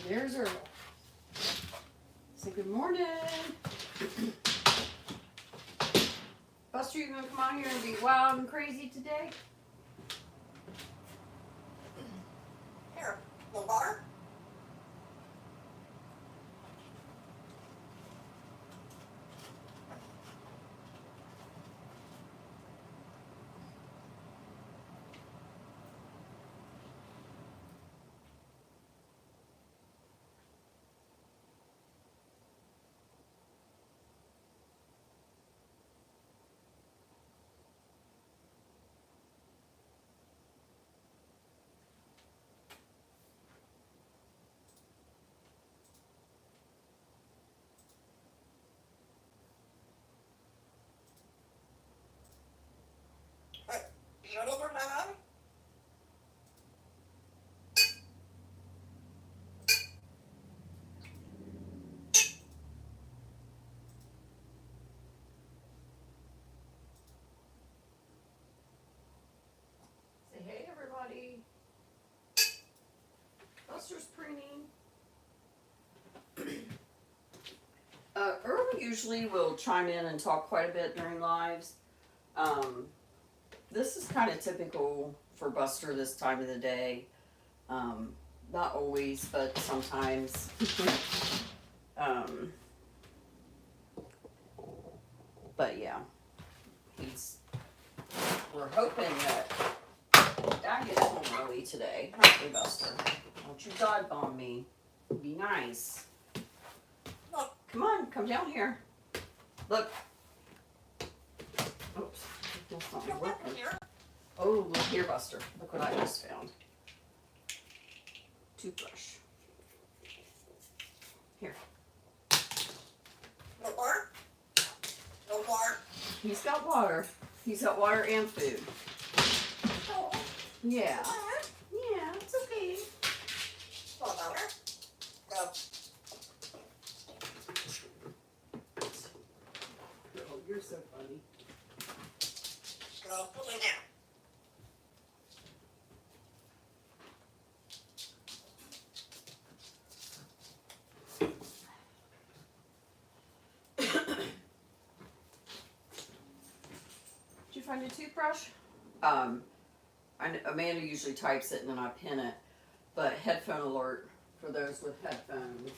There's Earl. Say good morning. Buster, you gonna come out here and be wild and crazy today? Here, the water. Hey, you ready for mom? Say hey, everybody. Buster's preening. Earl usually will chime in and talk quite a bit during lives. This is kind of typical for Buster this time of the day. Not always, but sometimes. But yeah, we're hoping that Dad gets home early today. Aren't we, Buster? Don't you dog bomb me. Be nice. Come on, come down here. Look. Oops, that's not working. Oh, look here, Buster. Look what I just found. Toothbrush. Here. No water? No water? He's got water. He's got water and food. Oh. Yeah. Yeah, it's okay. No water? No. Oh, you're so funny. No, put me down. Did you find your toothbrush? Amanda usually types it and then I pin it. But headphone alert for those with headphones.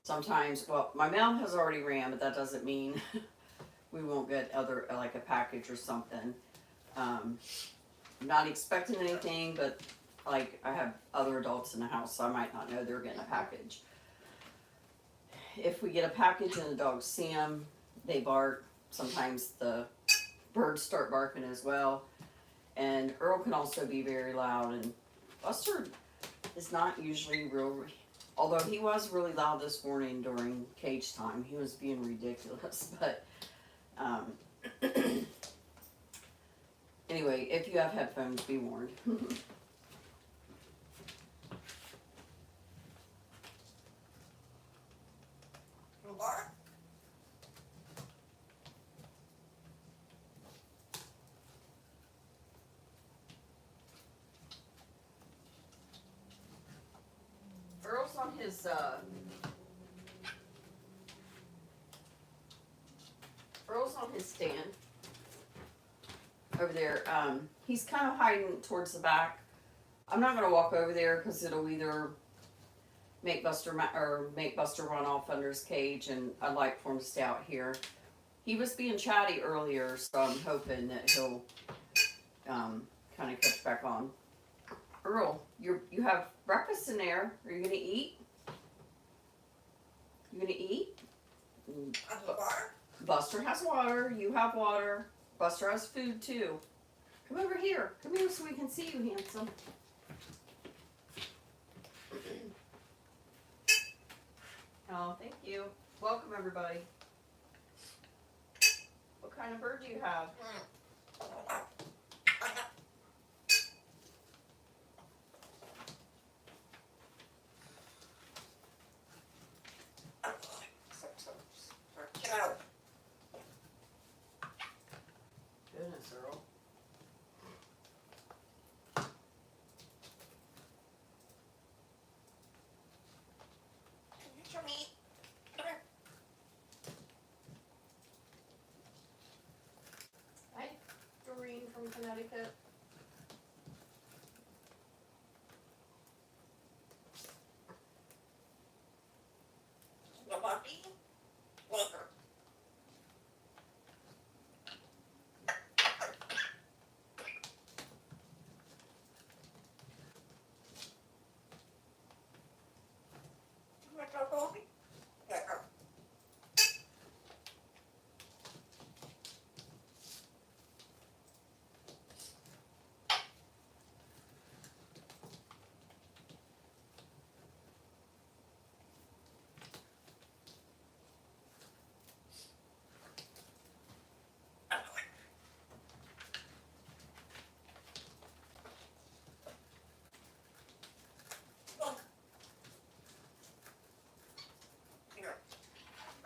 Sometimes, well, my mail has already ran, but that doesn't mean we won't get like a package or something. Not expecting anything, but like I have other adults in the house, so I might not know they're getting a package. If we get a package and the dogs see them, they bark. Sometimes the birds start barking as well. And Earl can also be very loud, and Buster is not usually although he was really loud this morning during cage time. He was being ridiculous, but anyway, if you have headphones, be warned. No water? Earl's on his stand over there. He's kind of hiding towards the back. I'm not gonna walk over there because it'll either make Buster run off under his cage, and I'd like for him to stay out here. He was being chatty earlier, so I'm hoping that he'll kind of catch back on. Earl, you have breakfast in there. Are you gonna eat? You gonna eat? Water? Buster has water. You have water. Buster has food too. Come over here. Come here so we can see you, handsome. Oh, thank you. Welcome, everybody. What kind of bird do you have? Get out. Goodness, Earl. Connecticut. The puppy? Walker.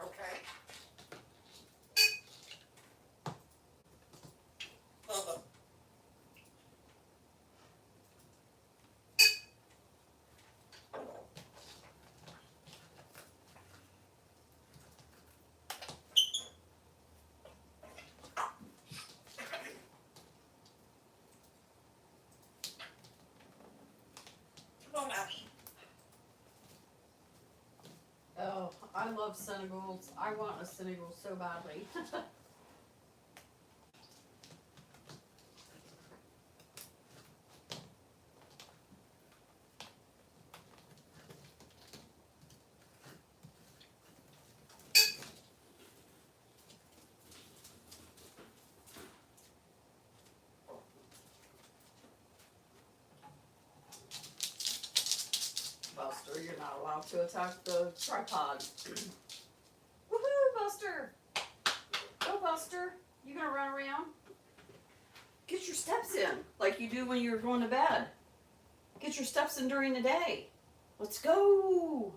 Okay. Come on, Abby. Oh, I love Senegals. I want a Senegal so badly. Buster, you're not allowed to attack the tripod. Woohoo, Buster! Go, Buster. You gonna run around? Get your steps in, like you do when you're going to bed. Get your steps in during the day. Let's go.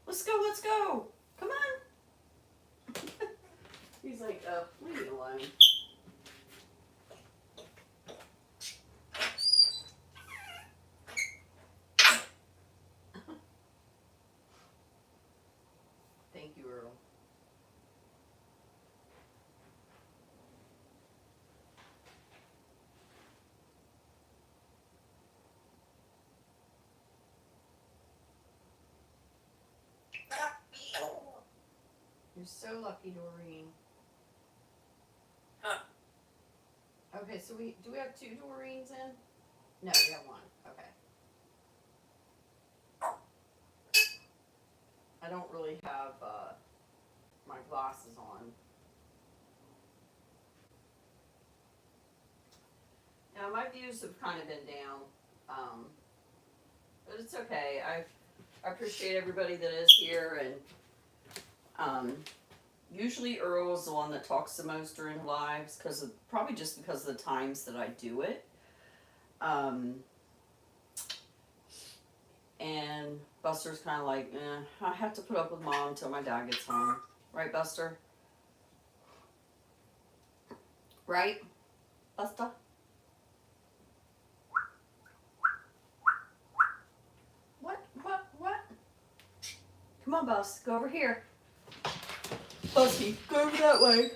Let's go, let's go. Come on. He's like, leave me alone. Thank you, Earl. You're so lucky, Doreen. Huh. Okay, so do we have 2 Doreens in? No, we have 1. Okay. I don't really have my glasses on. Now my views have kind of been down, but it's okay. I appreciate everybody that is here, and usually Earl is the one that talks the most during lives, probably just because of the times that I do it. And Buster's kind of like, I have to put up with Mom until my dad gets home. Right, Buster? Right, Buster? What? Come on, Bus, go over here. Busty, go over that way.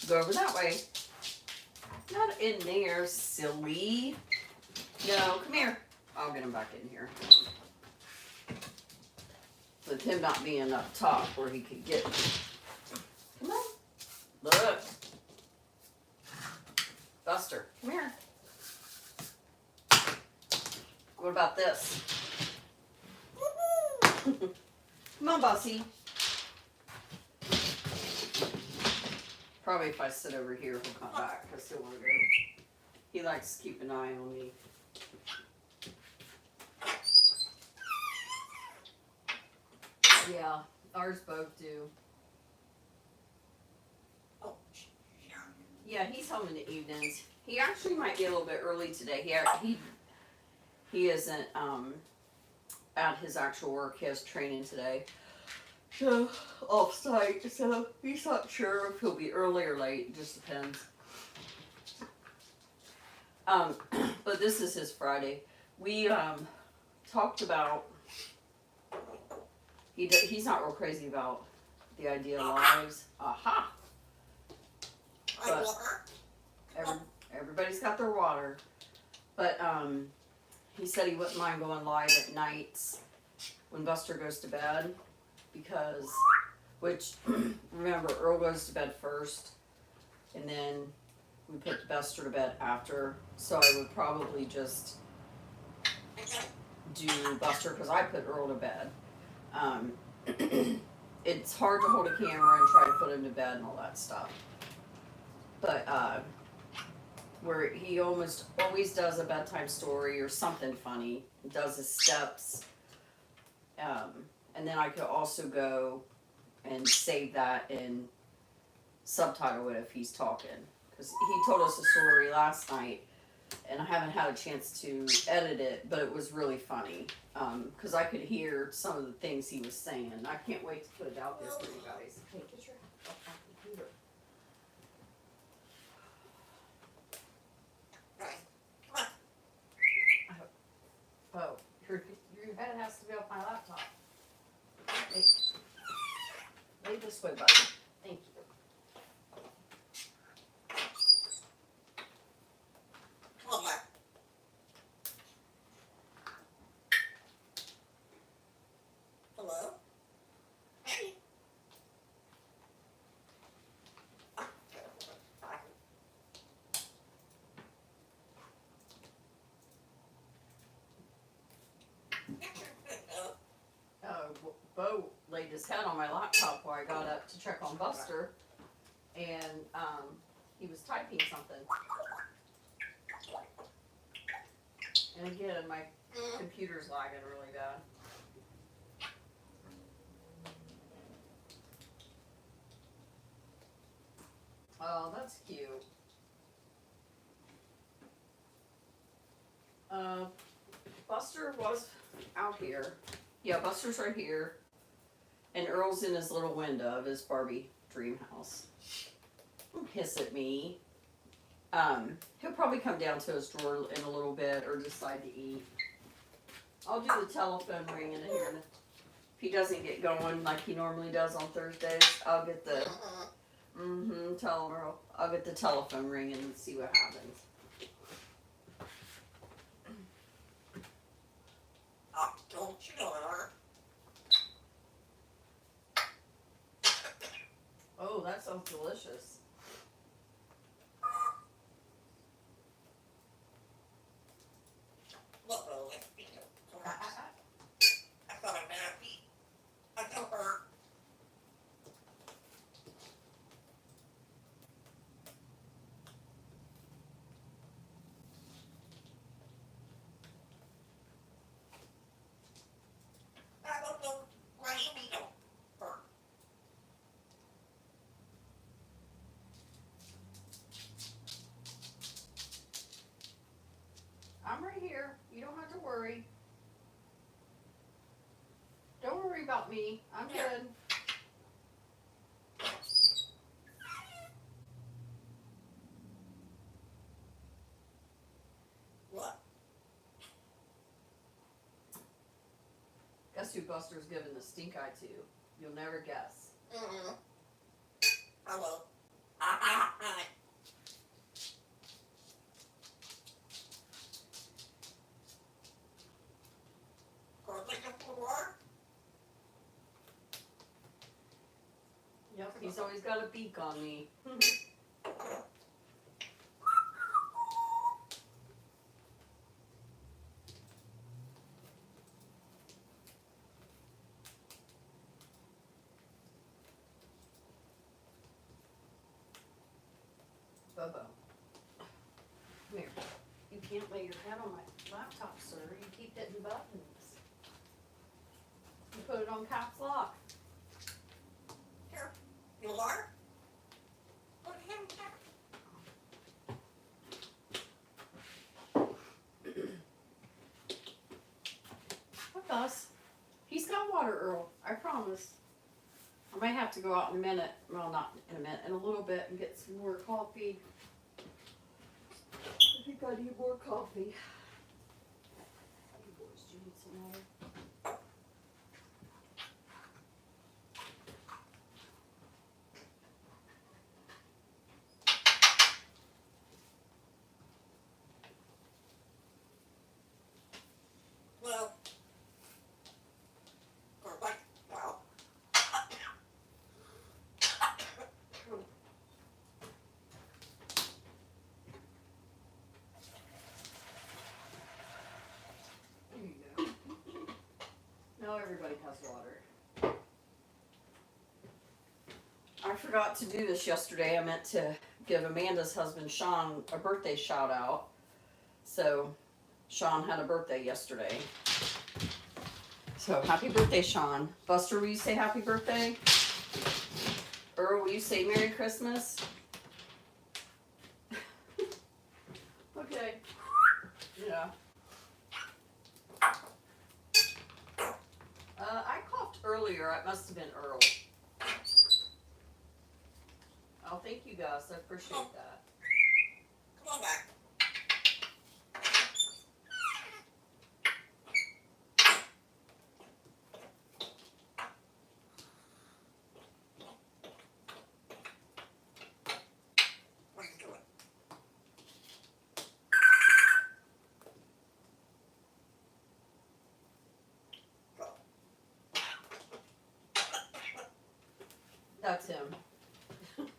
Go over that way. Not in there, silly. No, come here. I'll get him back in here. With him not being up top where he could get. Come on. Look. Buster, come here. What about this? Come on, Bossy. Probably if I sit over here, he'll come back because he'll want to go. He likes to keep an eye on me. Yeah, ours both do. Oh, Yeah, he's home in the evenings. He actually might be a little bit early today. He isn't at his actual work. He has training today. So, off-site. So, he's not sure if he'll be early or late. It just depends. But this is his Friday. We talked about. He's not real crazy about the idea of lives. Aha! I But want her. Everybody's got their water. But he said he wouldn't mind going live at nights when Buster goes to bed because, which, remember, Earl goes to bed first and then we put Buster to bed after. So I would probably just do Buster because I put Earl to bed. It's hard to hold a camera and try to put him to bed and all that stuff. But where he almost always does a bedtime story or something funny, does his steps, and then I could also go and save that and subtitle it if he's talking. Because he told us a story last night, and I haven't had a chance to edit it, but it was really funny. Because I could hear some of the things he was saying. I can't wait to put it out there for you guys. Hey, get your off my computer. Oh, your head has to be off my laptop. Lay this way, buddy. Thank you. Hello? Bo laid his head on my laptop while I got up to check on Buster, and he was typing something. And again, my computer's lagging really bad. Oh, that's cute. Buster was out here. Yeah, Buster's right here. And Earl's in his little window of his Barbie dream house. Don't hiss at me. He'll probably come down to his drawer in a little bit or decide to eat. I'll do the telephone ringing in here. If he doesn't get going like he normally does on Thursdays, I'll get the tell him, Earl. I'll get the telephone ringing and see what happens. Oh, don't you know her? Oh, that sounds delicious. I thought I meant I told her. I don't know why you mean her. I'm right here. You don't have to worry. Don't worry about me. I'm good. What? Guess who Buster's giving the stink eye to? You'll never guess. Hello. Yep, he's always got a beak on me. Bobo. Come here. You can't lay your head on my laptop, sir. You keep hitting buttons. You put it on caps lock. Here. You are? Put him Look, us. He's got water, Earl. I promise. I might have to go out in a minute. Well, not in a minute. In a little bit and get some more coffee. I think I need more coffee. You boys, do you need some water? well, or like, well. There you go. Now everybody has water. I forgot to do this yesterday. I meant to give Amanda's husband Sean a birthday shout out. So Sean had a birthday yesterday. So happy birthday, Sean. Buster, will you say happy birthday? Earl, will you say Merry Christmas? Okay. Yeah. I coughed earlier. It must have been Earl. Oh, thank you guys. I appreciate that. Come on back. What are you doing? Go. That's him.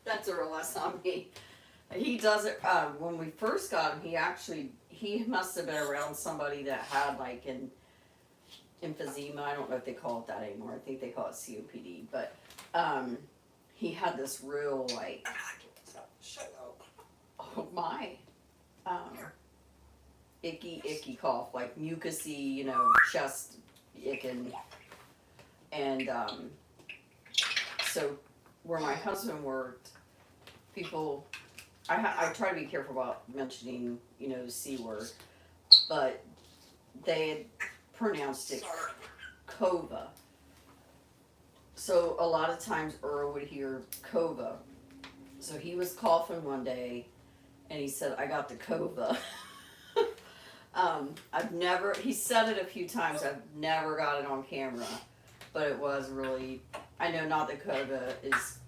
That's Earl. That's not me. He does it. When we first got him, he must have been around somebody that had like an emphysema. I don't know if they call it that anymore. I think they call it COPD. But he had this real like, Shut up. oh my, icky cough, like mucusy, chest icking, and so where my husband worked, people, I try to be careful about mentioning, the C word, but they had pronounced it Sorry. Cova. So a lot of times Earl would hear Cova. So he was coughing one day and he said, I got the Cova. He said it a few times, I've never got it on camera, but it was really, I know not that Cova is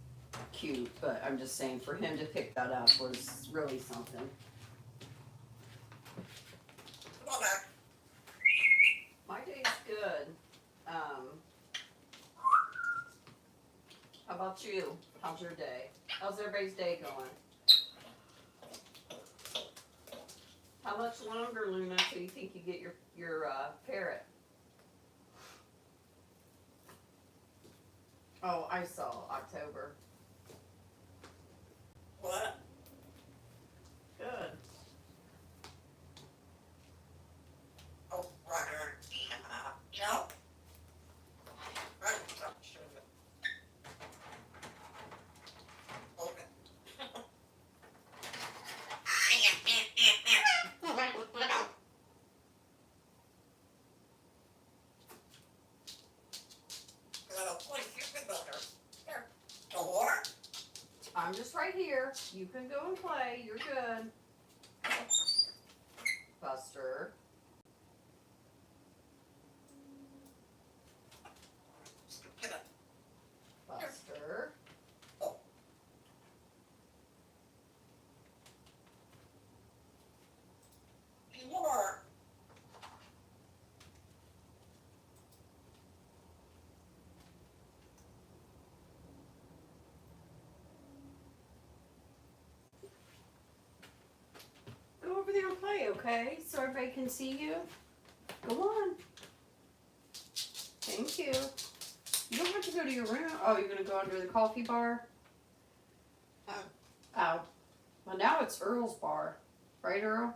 cute, but I'm just saying for him to pick that up was really something. Come on back. My day's good. How about you? How's your day? How's everybody's day going? How much longer, Luna, till you think you get your parrot? Oh, I saw October. What? Good. Oh, right. No. Right. Okay. I'm just right here. You can go and play. You're good. Buster. Buster. Go over there and play, okay? So everybody can see you. Go on. Thank you. You don't have to go to your room. Oh, you're going to go under the coffee bar? Oh. Well, now it's Earl's bar. Right, Earl?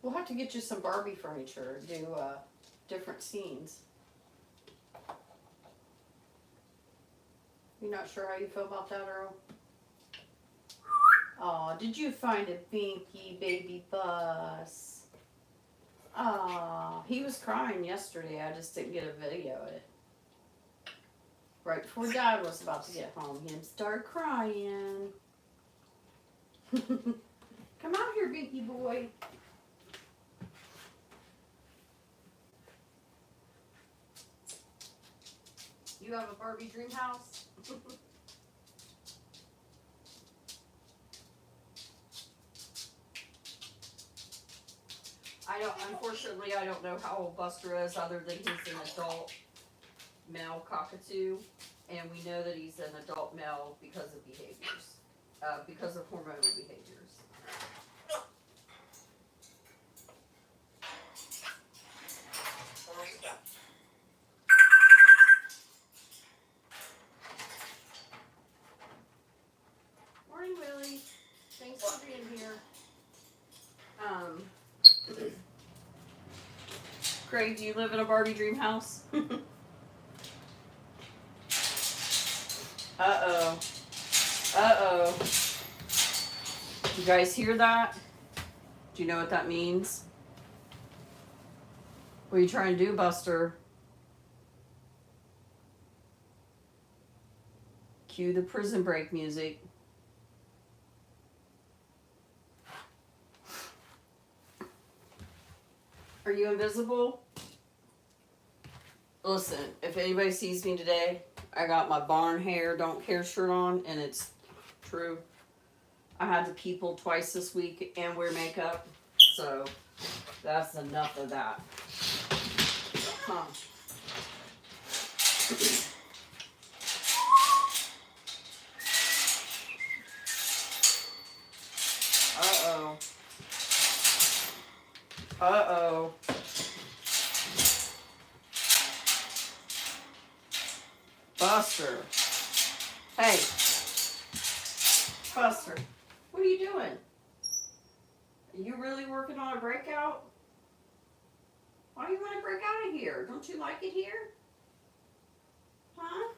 We'll have to get you some Barbie furniture and do different scenes. You're not sure how you feel about that, Earl? Aw, did you find a binky baby bus? Aw, he was crying yesterday. I just didn't get a video of it. Right before Dad was about to get home, he'd start crying. Come out here, binky boy. You have a Barbie dream house? I Unfortunately, I don't know how old Buster is other than he's an adult male cockatoo. And we know that he's an adult male because of behaviors, because of hormonal behaviors. Morning, Willie. Thanks for being here. Craig, do you live in a Barbie dream house? Uh-oh. Uh-oh. You guys hear that? Do you know what that means? What are you trying to do, Buster? Cue the Prison Break music. Are you invisible? Listen, if anybody sees me today, I got my barn hair, don't care shirt on, and it's true. I had to people twice this week and wear makeup, so that's enough of that. Huh. Uh-oh. Uh-oh. Buster. Hey. Buster. What are you doing? Are you really working on a breakout? Why do you want to break out of here? Don't you like it here? Huh?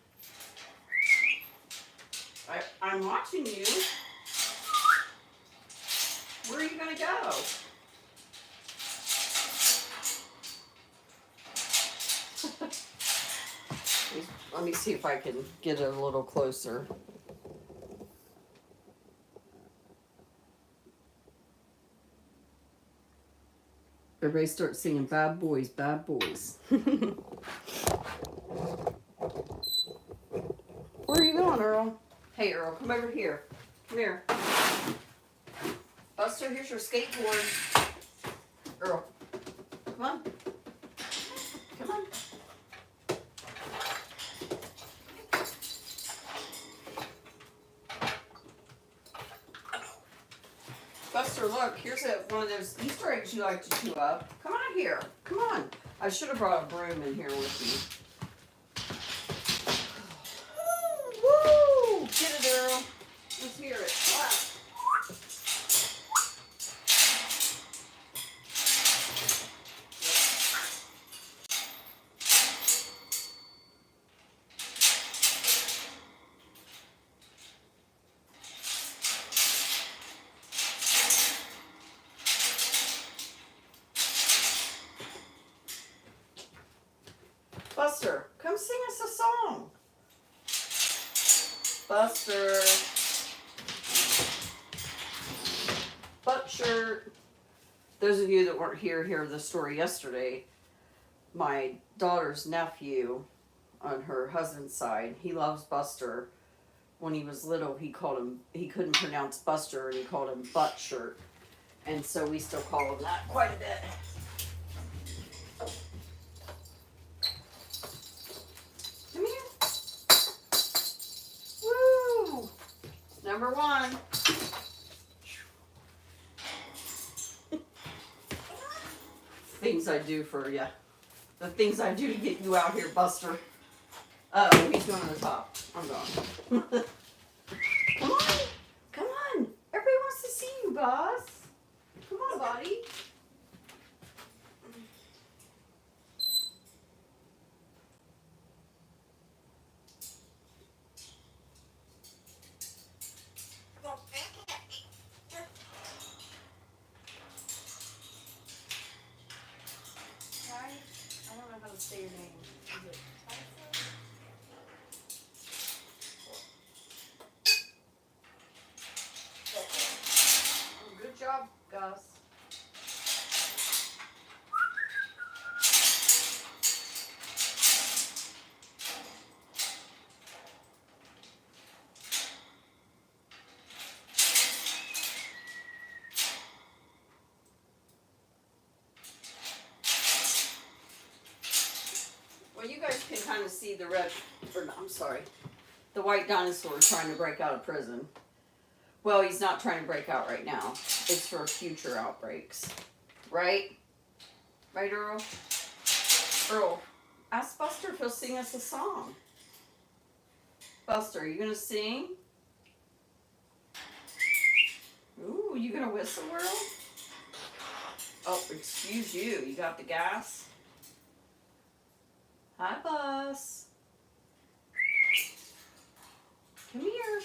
I'm watching you. Where are you going to go? Let me see if I can get it a little closer. Everybody starts singing bad boys, bad boys. Where are you going, Earl? Hey, Earl, come over here. Come here. Buster, here's your skateboard. Earl, come on. Come on. Buster, look, here's one of those Easter eggs you like to chew up. Come on here. Come on. I should have brought a broom in here with me. Woo! Get it, Earl. Let's hear it. Clap. Buster, come sing us a song. Buster. Butt shirt. Those of you that weren't here hear the story yesterday. My daughter's nephew on her husband's side, he loves Buster. When he was little, he couldn't pronounce Buster and he called him Butt Shirt. And so we still call him that quite a bit. Come here. Woo! Number one. Things I do for you. The things I do to get you out here, Buster. Oh, he's going to the top. I'm gone. Come on. Come on. Everybody wants to see you, boss. Come on, buddy. I don't know how to say your name. Is it Tyson? Good job, Gus. Well, you guys can kind of see the red, or no, I'm sorry, the white dinosaur trying to break out of prison. Well, he's not trying to break out right now. It's for future outbreaks. Right? Right, Earl? Earl, ask Buster if he'll sing us a song. Buster, are you going to sing? Ooh, you going to whistle, Earl? Oh, excuse you. You got the gas? Hi, Bus. Come here.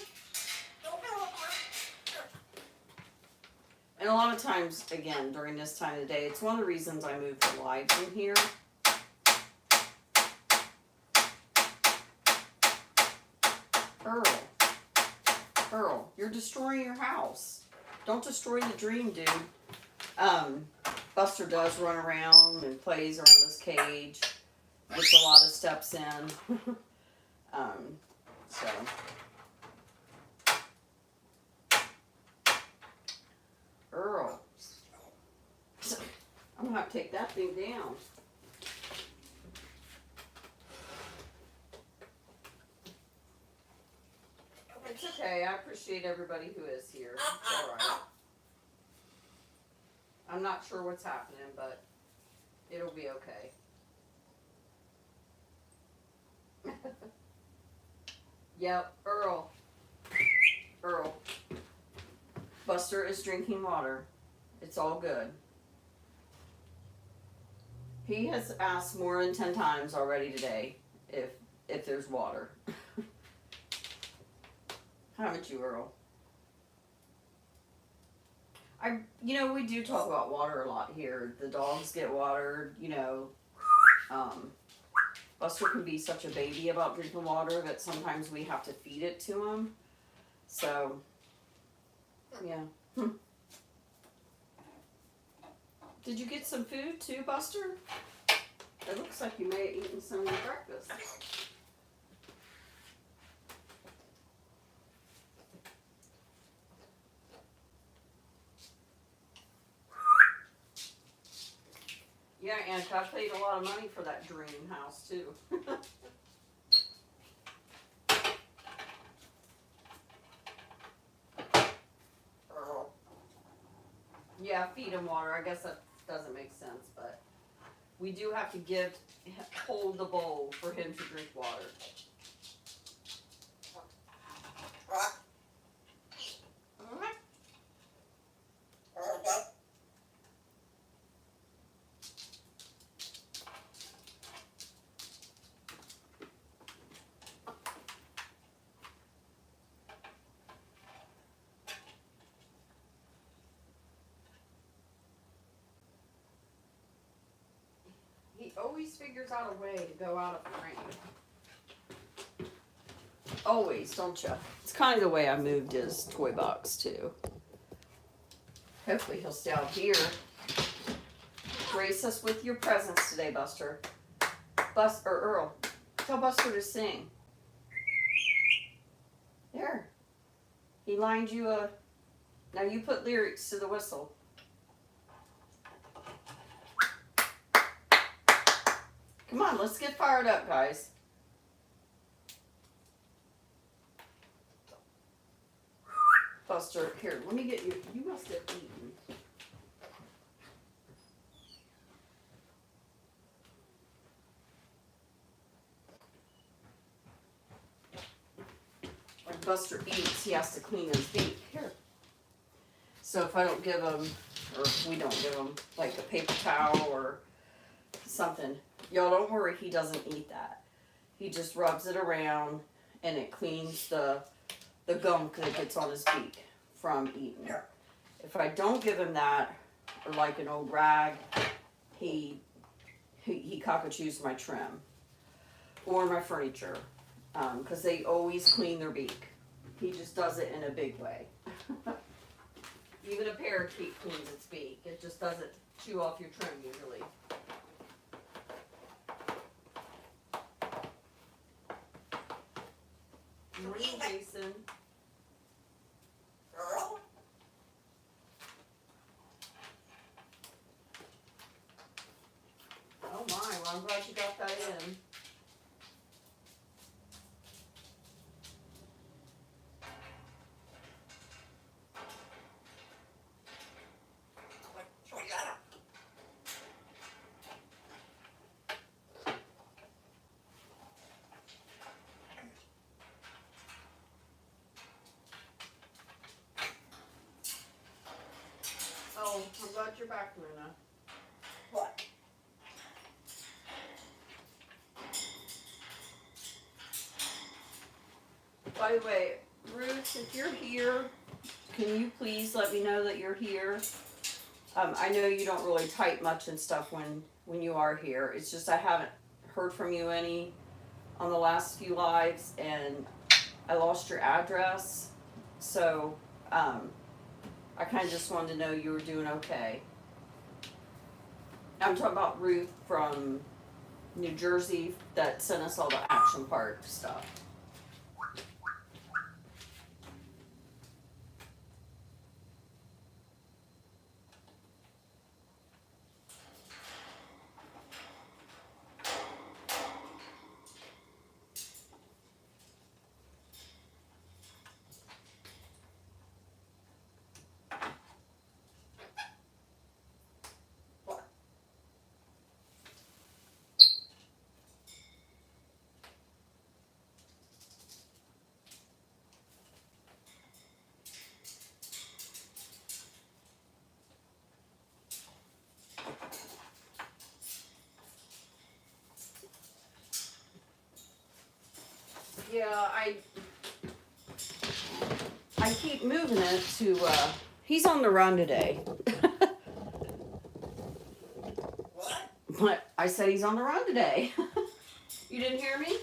And a lot of times, again, during this time of the day, it's one of the reasons I moved the lights in here. Earl, you're destroying your house. Don't destroy the dream, dude. Buster does run around and plays around this cage. Gets a lot of steps in. So. Earl. I'm gonna have to take that thing down. It's okay, I appreciate everybody who is here. It's alright. I'm not sure what's happening, but it'll be okay. Yep, Earl. Buster is drinking water. It's all good. He has asked more than 10 times already today if there's water. Haven't you, Earl? We do talk about water a lot here. The dogs get watered, Buster can be such a baby about drinking water that sometimes we have to feed it to him. So, yeah. Did you get some food too, Buster? It looks like you may have eaten some of your breakfast. Yeah, Annika, I paid a lot of money for that dream house too. Yeah, feed him water. I guess that doesn't make sense, but we do have to hold the bowl for him to drink water. He always figures out a way to go out of frame. Always, don't you? It's kind of the way I moved his toy box too. Hopefully he'll stay out here. Grace us with your presence today, Buster. Earl, tell Buster to sing. There. He lined you a... Now you put lyrics to the whistle. Come on, let's get fired up, guys. Buster, here, let me get you. You must have eaten. When Buster eats, he has to clean his beak. Here. So if I don't give him, or if we don't give him, like a paper towel or something, y'all don't worry, he doesn't eat that. He just rubs it around and it cleans the gunk that gets on his beak from eating. If I don't give him that, or like an old rag, he cockachoos my trim or my furniture, because they always clean their beak. He just does it in a big way. Even a parakeet cleans its beak. It just doesn't chew off your trim usually. Morning, Jason. Earl? Oh my, well I'm glad you got that in. Oh, I'm glad you're back, Luna. What? By the way, Ruth, if you're here, can you please let me know that you're here? I know you don't really type much and stuff when you are here. It's just I haven't heard from you any on the last few lives, and I lost your address. So, I kind of just wanted to know you were doing okay. I'm talking about Ruth from New Jersey that sent us all the action park stuff. Yeah, I keep moving it to, he's on the run today. What? I said he's on the run today. You didn't hear me?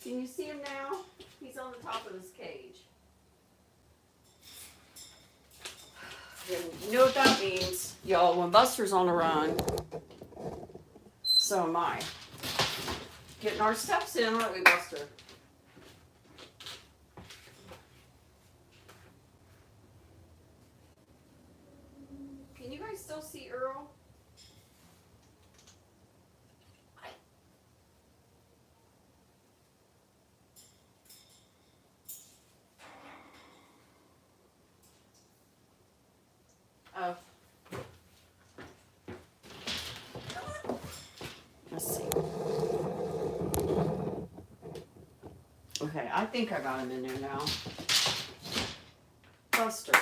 Can you see him now? He's on the top of his cage. And you know what that means, y'all, when Buster's on the run, so am I. Getting our steps in, aren't we, Buster? Can you guys still see Earl? Oh. Let's see. Okay, I think I got him in there now. Buster.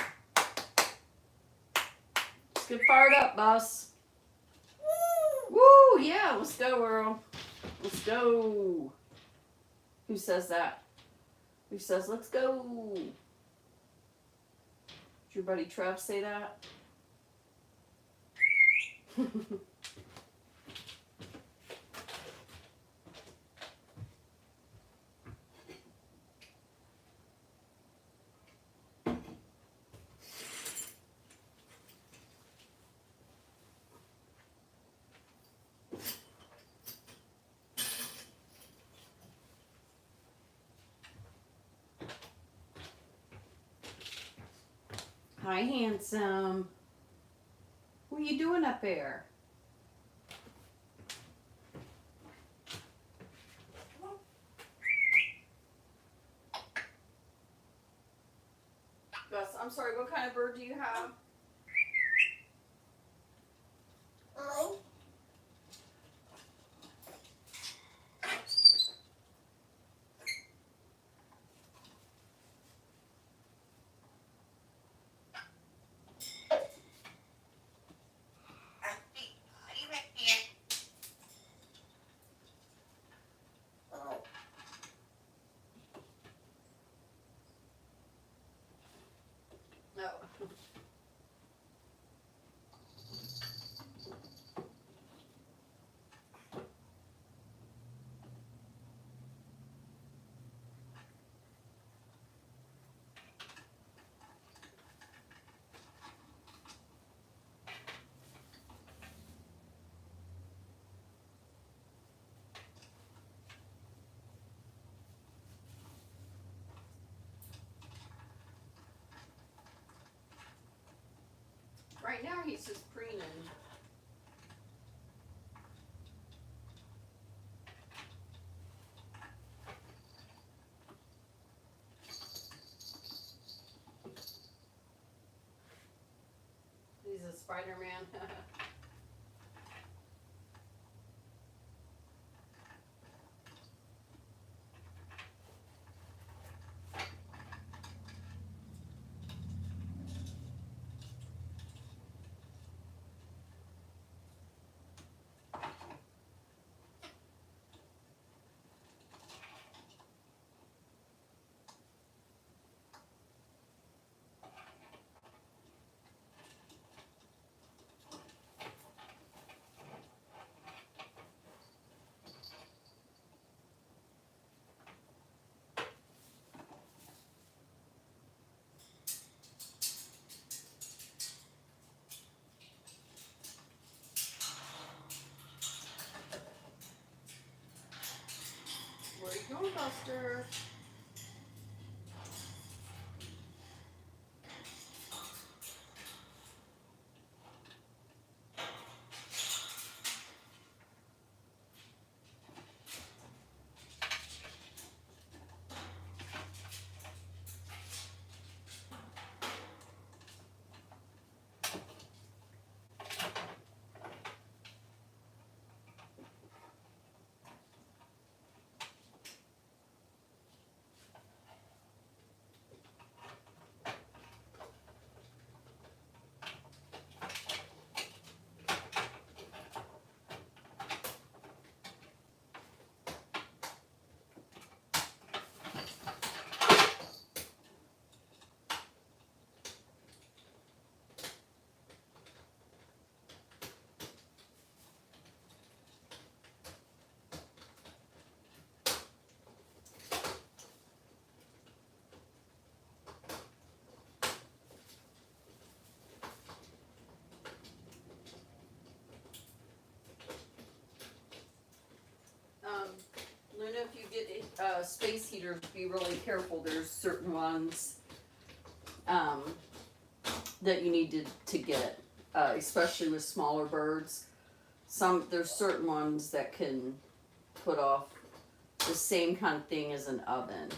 Let's get fired up, Bus. Woo! Yeah, let's go, Earl. Let's go. Who says that? Who says, let's go? Did your buddy Trev say that? Hi, handsome. What are you doing up there? Gus, I'm sorry, what kind of bird do you have? Earl? No. Right now he's just preening. He's a Spider-Man. Buster. Luna, if you get space heaters, be really careful. There's certain ones that you need to get, especially with smaller birds. There's certain ones that can put off the same kind of thing as an oven.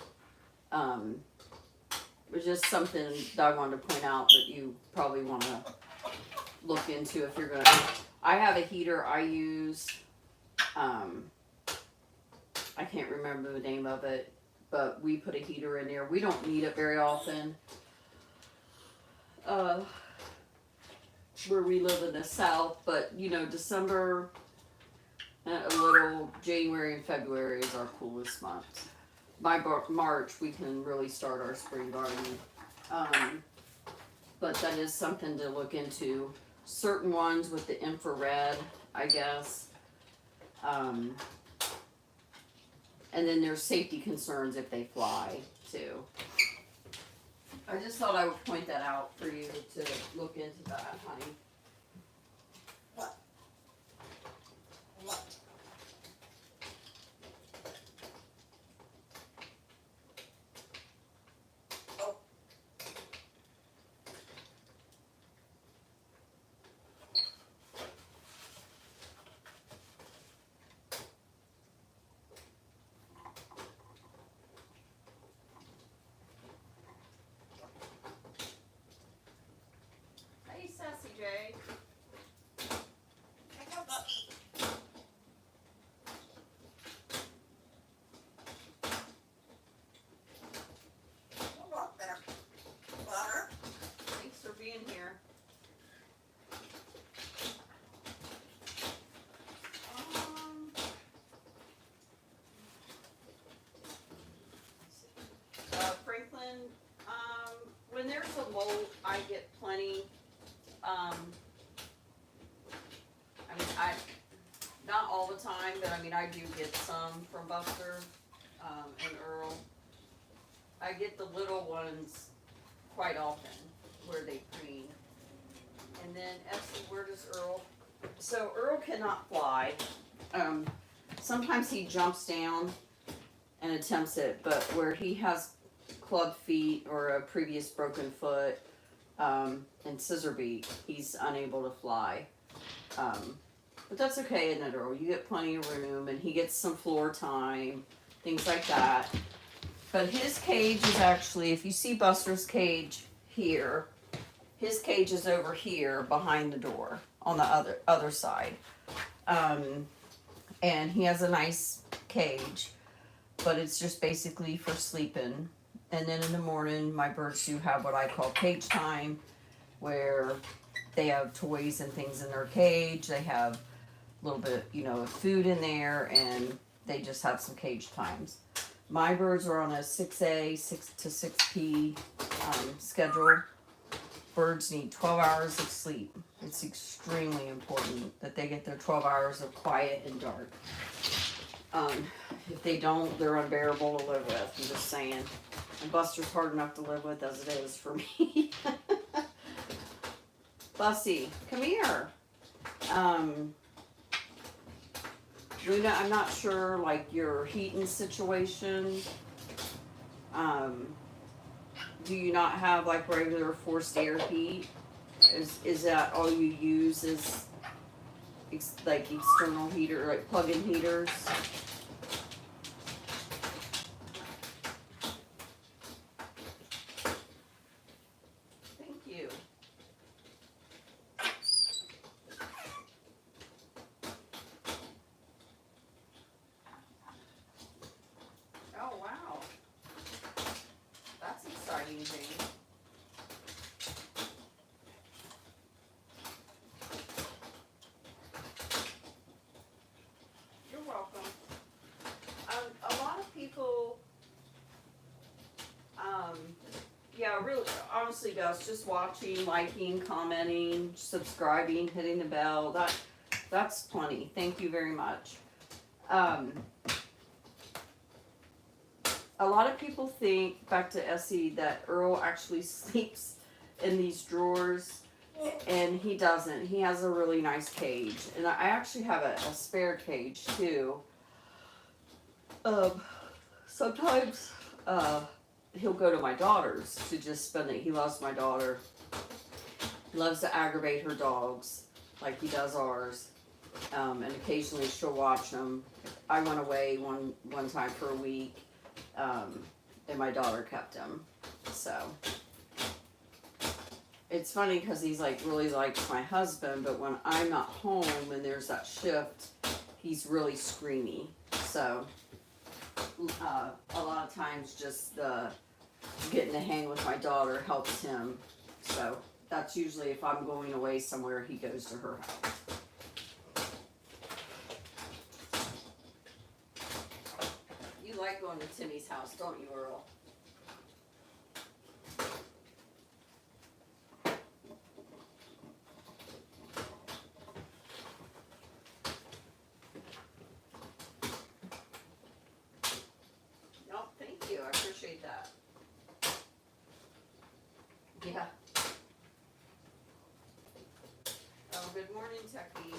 It's just something that I wanted to point out that you probably want to look into if you're gonna. I have a heater I use. I can't remember the name of it, but we put a heater in there. We don't need it very often. Where we live in the south, but you know, December and a little January and February is our coolest months. By March, we can really start our spring gardening. But that is something to look into. Certain ones with the infrared, I guess. And then there's safety concerns if they fly, too. I just thought I would point that out for you to look into that, honey. What? What? Oh. Hey, Sassy J. I got lucky. Hold on there. Butter. Thanks for being here. Franklin, when there's a mold, I get plenty. Not all the time, but I mean, I do get some from Buster, and Earl. I get the little ones quite often where they preen. And then, Essie, where does Earl? So Earl cannot fly. Sometimes he jumps down and attempts it, but where he has club feet or a previous broken foot, and scissor beak, he's unable to fly. But that's okay, isn't it, Earl? You get plenty of room, and he gets some floor time, things like that. But his cage is actually, if you see Buster's cage here, his cage is over here behind the door on the other side. And he has a nice cage, but it's just basically for sleeping. And then in the morning, my birds do have what I call cage time, where they have toys and things in their cage. They have a little bit, of food in there, and they just have some cage times. My birds are on a 6A, 6 to 6P schedule. Birds need 12 hours of sleep. It's extremely important that they get their 12 hours of quiet and dark. If they don't, they're unbearable to live with. I'm just saying. And Buster's hard enough to live with as it is for me. Bussy, come here. Luna, I'm not sure, like, your heating situation. Do you not have, like, regular forced air heat? Is that all you use is, like, external heater, like plug-in heaters? Thank you. Oh, wow. That's exciting, Jane. You're welcome. A lot of people, yeah, really, honestly, Gus, just watching, liking, commenting, subscribing, hitting the bell, that's plenty. Thank you very much. A lot of people think, back to Essie, that Earl actually sleeps in these drawers, and he doesn't. He has a really nice cage, and I actually have a spare cage too. Sometimes he'll go to my daughter's to just spend it. He loves my daughter. He loves to aggravate her dogs like he does ours, and occasionally she'll watch them. I went away one time for a week. And my daughter kept him, so it's funny because he's like really likes my husband, but when I'm not home and there's that shift, he's really screamy. So a lot of times just getting to hang with my daughter helps him. So that's usually if I'm going away somewhere, he goes to her house. You like going to Timmy's house, don't you, Earl? No, thank you. I appreciate that. Yeah. Oh, good morning, Techie.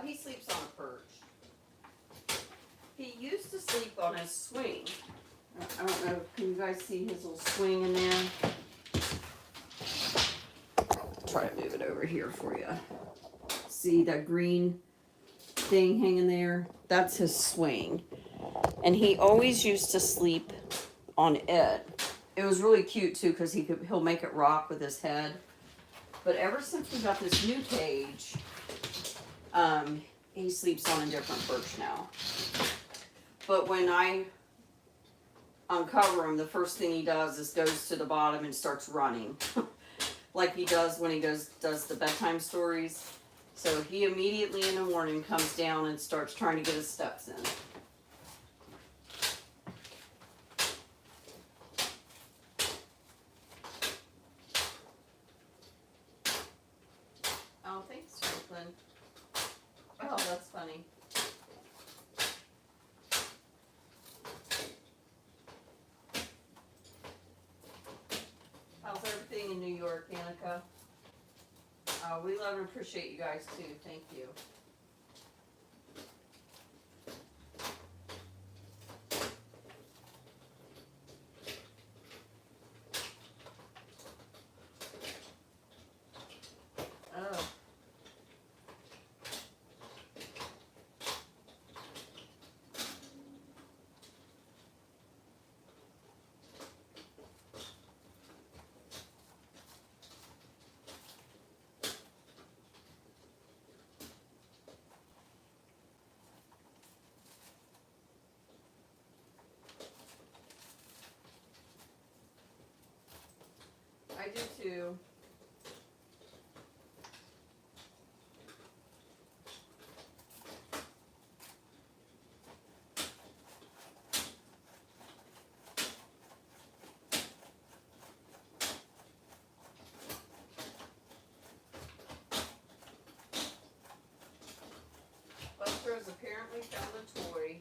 He sleeps on a perch. He used to sleep on his swing. I don't know, can you guys see his little swing in there? Try to move it over here for you. See that green thing hanging there? That's his swing. And he always used to sleep on it. It was really cute too because he'll make it rock with his head. But ever since we got this new cage, he sleeps on a different perch now. But when I uncover him, the first thing he does is goes to the bottom and starts running. Like he does when he does the bedtime stories. So he immediately in the morning comes down and starts trying to get his steps in. Oh, thanks, Franklin. Oh, that's funny. How's everything in New York, Danica? We love and appreciate you guys too. Thank you. Oh. I do too. Buster has apparently found a toy.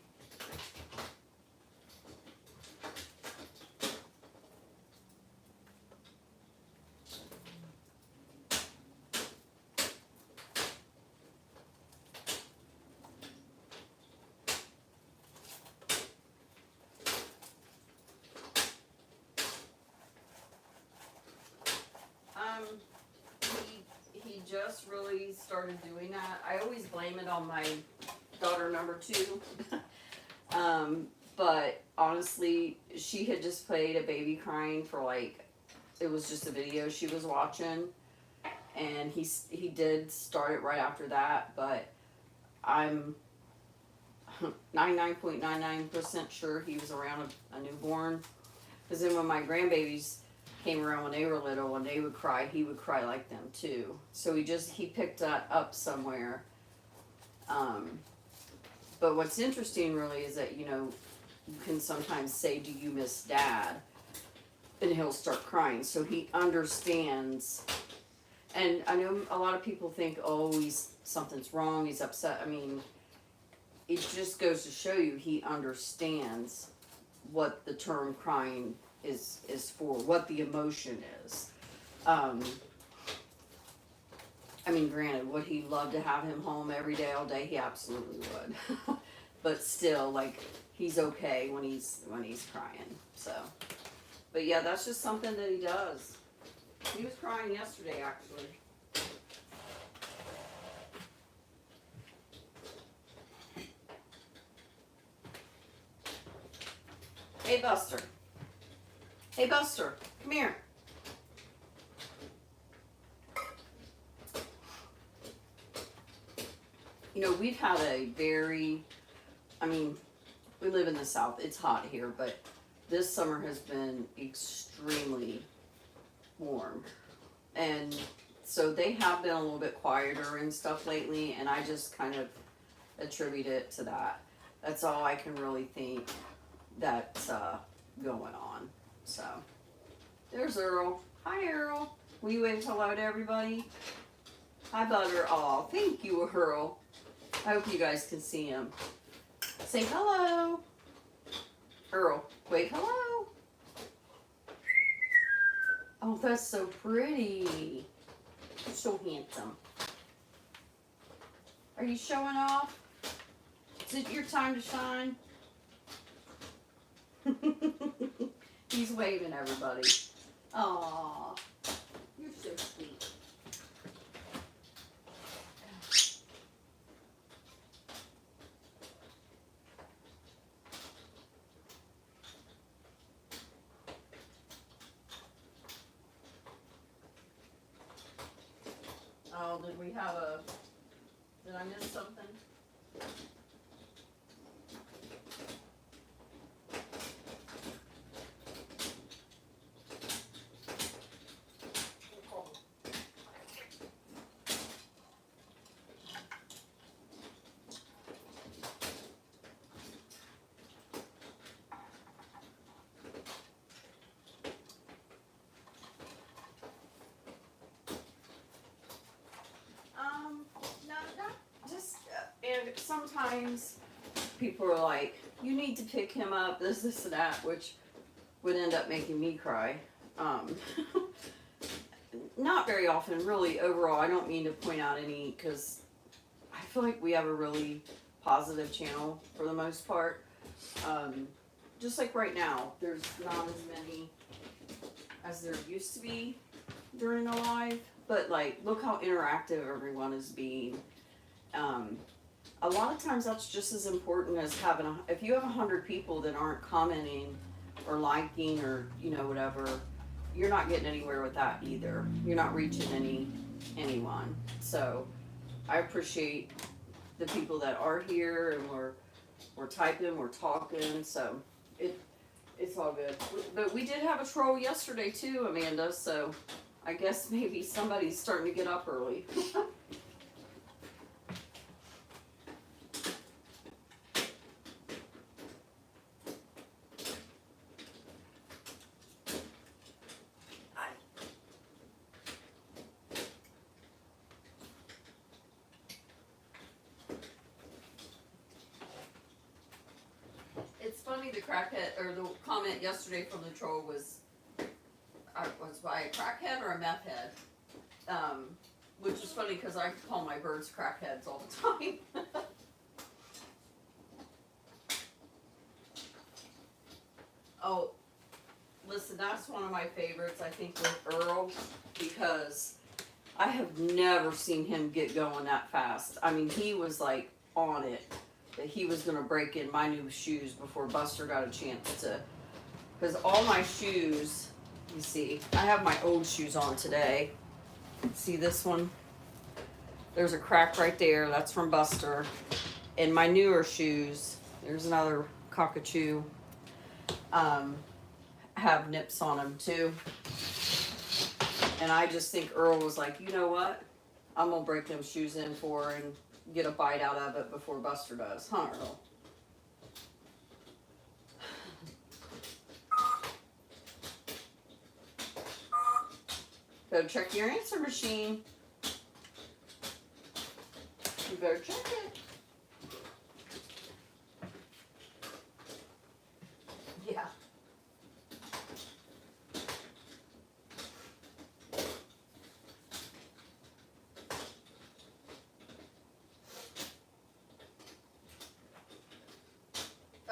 just really started doing that. I always blame it on my daughter number 2. But honestly, she had just played a baby crying for like, it was just a video she was watching, and he did start it right after that, but I'm 99.99% sure he was around a newborn. Because then when my grandbabies came around when they were little, when they would cry, he would cry like them too. So he picked that up somewhere. But what's interesting really is that, you know, you can sometimes say, do you miss dad? And he'll start crying. So he understands. And I know a lot of people think, oh, something's wrong, he's upset. I mean, it just goes to show you he understands what the term crying is for, what the emotion is. I mean, granted, would he love to have him home every day, all day? He absolutely would. But still, like, he's okay when he's crying. So, but yeah, that's just something that he does. He was crying yesterday, actually. Hey, Buster. Hey, Buster, come here. You know, we've had we live in the South. It's hot here, but this summer has been extremely warm. And so they have been a little bit quieter and stuff lately, and I just kind of attribute it to that. That's all I can really think that's going on. So, there's Earl. Hi, Earl. Will you wave hello to everybody? Hi, Butter. Aw, thank you, Earl. I hope you guys can see him. Say hello. Earl, wave hello. Oh, that's so pretty. You're so handsome. Are you showing off? Is it your time to shine? He's waving everybody. Aw, you're so sweet. Oh, did I miss something? And sometimes people are like, you need to pick him up, this, and that, which would end up making me cry. Not very often, really, overall. I don't mean to point out any, because I feel like we have a really positive channel for the most part. Just like right now, there's not as many as there used to be during the live, but like, look how interactive everyone is being. A lot of times that's just as important as if you have 100 people that aren't commenting or liking or, you know, whatever, you're not getting anywhere with that either. You're not reaching anyone. So I appreciate the people that are here, and we're typing, we're talking, so it's all good. But we did have a troll yesterday too, Amanda, so I guess maybe somebody's starting to get up early. It's funny, the crackhead, or the comment yesterday from the troll was by a crackhead or a meth head. Which is funny because I call my birds crackheads all the time. Oh, listen, that's one of my favorites, I think, with Earl, because I have never seen him get going that fast. I mean, he was like on it that he was going to break in my new shoes before Buster got a chance to. Because all my shoes, you see, I have my old shoes on today. See this one? There's a crack right there. That's from Buster. And my newer shoes, there's another Cockatoo, have nips on them too. And I just think Earl was like, you know what? I'm going to break them shoes in for her and get a bite out of it before Buster does. Huh, Earl? Go check your answer machine. You better check it. Yeah.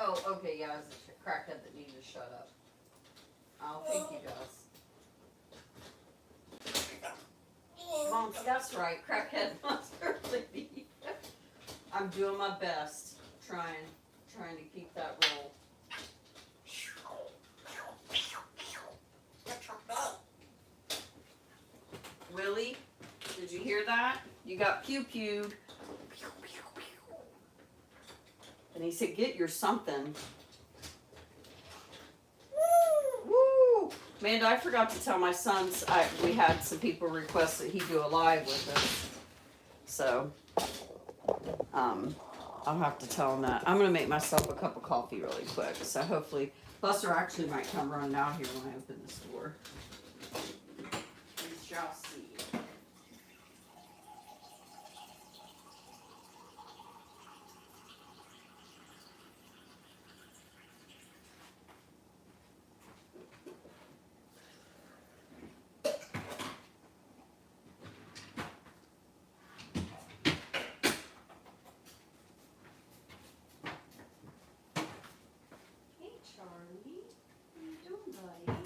Oh, okay, yeah, it's a crackhead that needs to shut up. I don't think he does. Mom, that's right, crackhead must leave. I'm doing my best, trying to keep that roll. Willie, did you hear that? You got pew-pewed. And he said, get your something. Woo! Amanda, I forgot to tell my sons, we had some people request that he do a live with us. So, I'll have to tell him that. I'm going to make myself a cup of coffee really quick. So hopefully, Buster actually might come running out here when I open this door. We shall see. Charlie, what are you doing, buddy?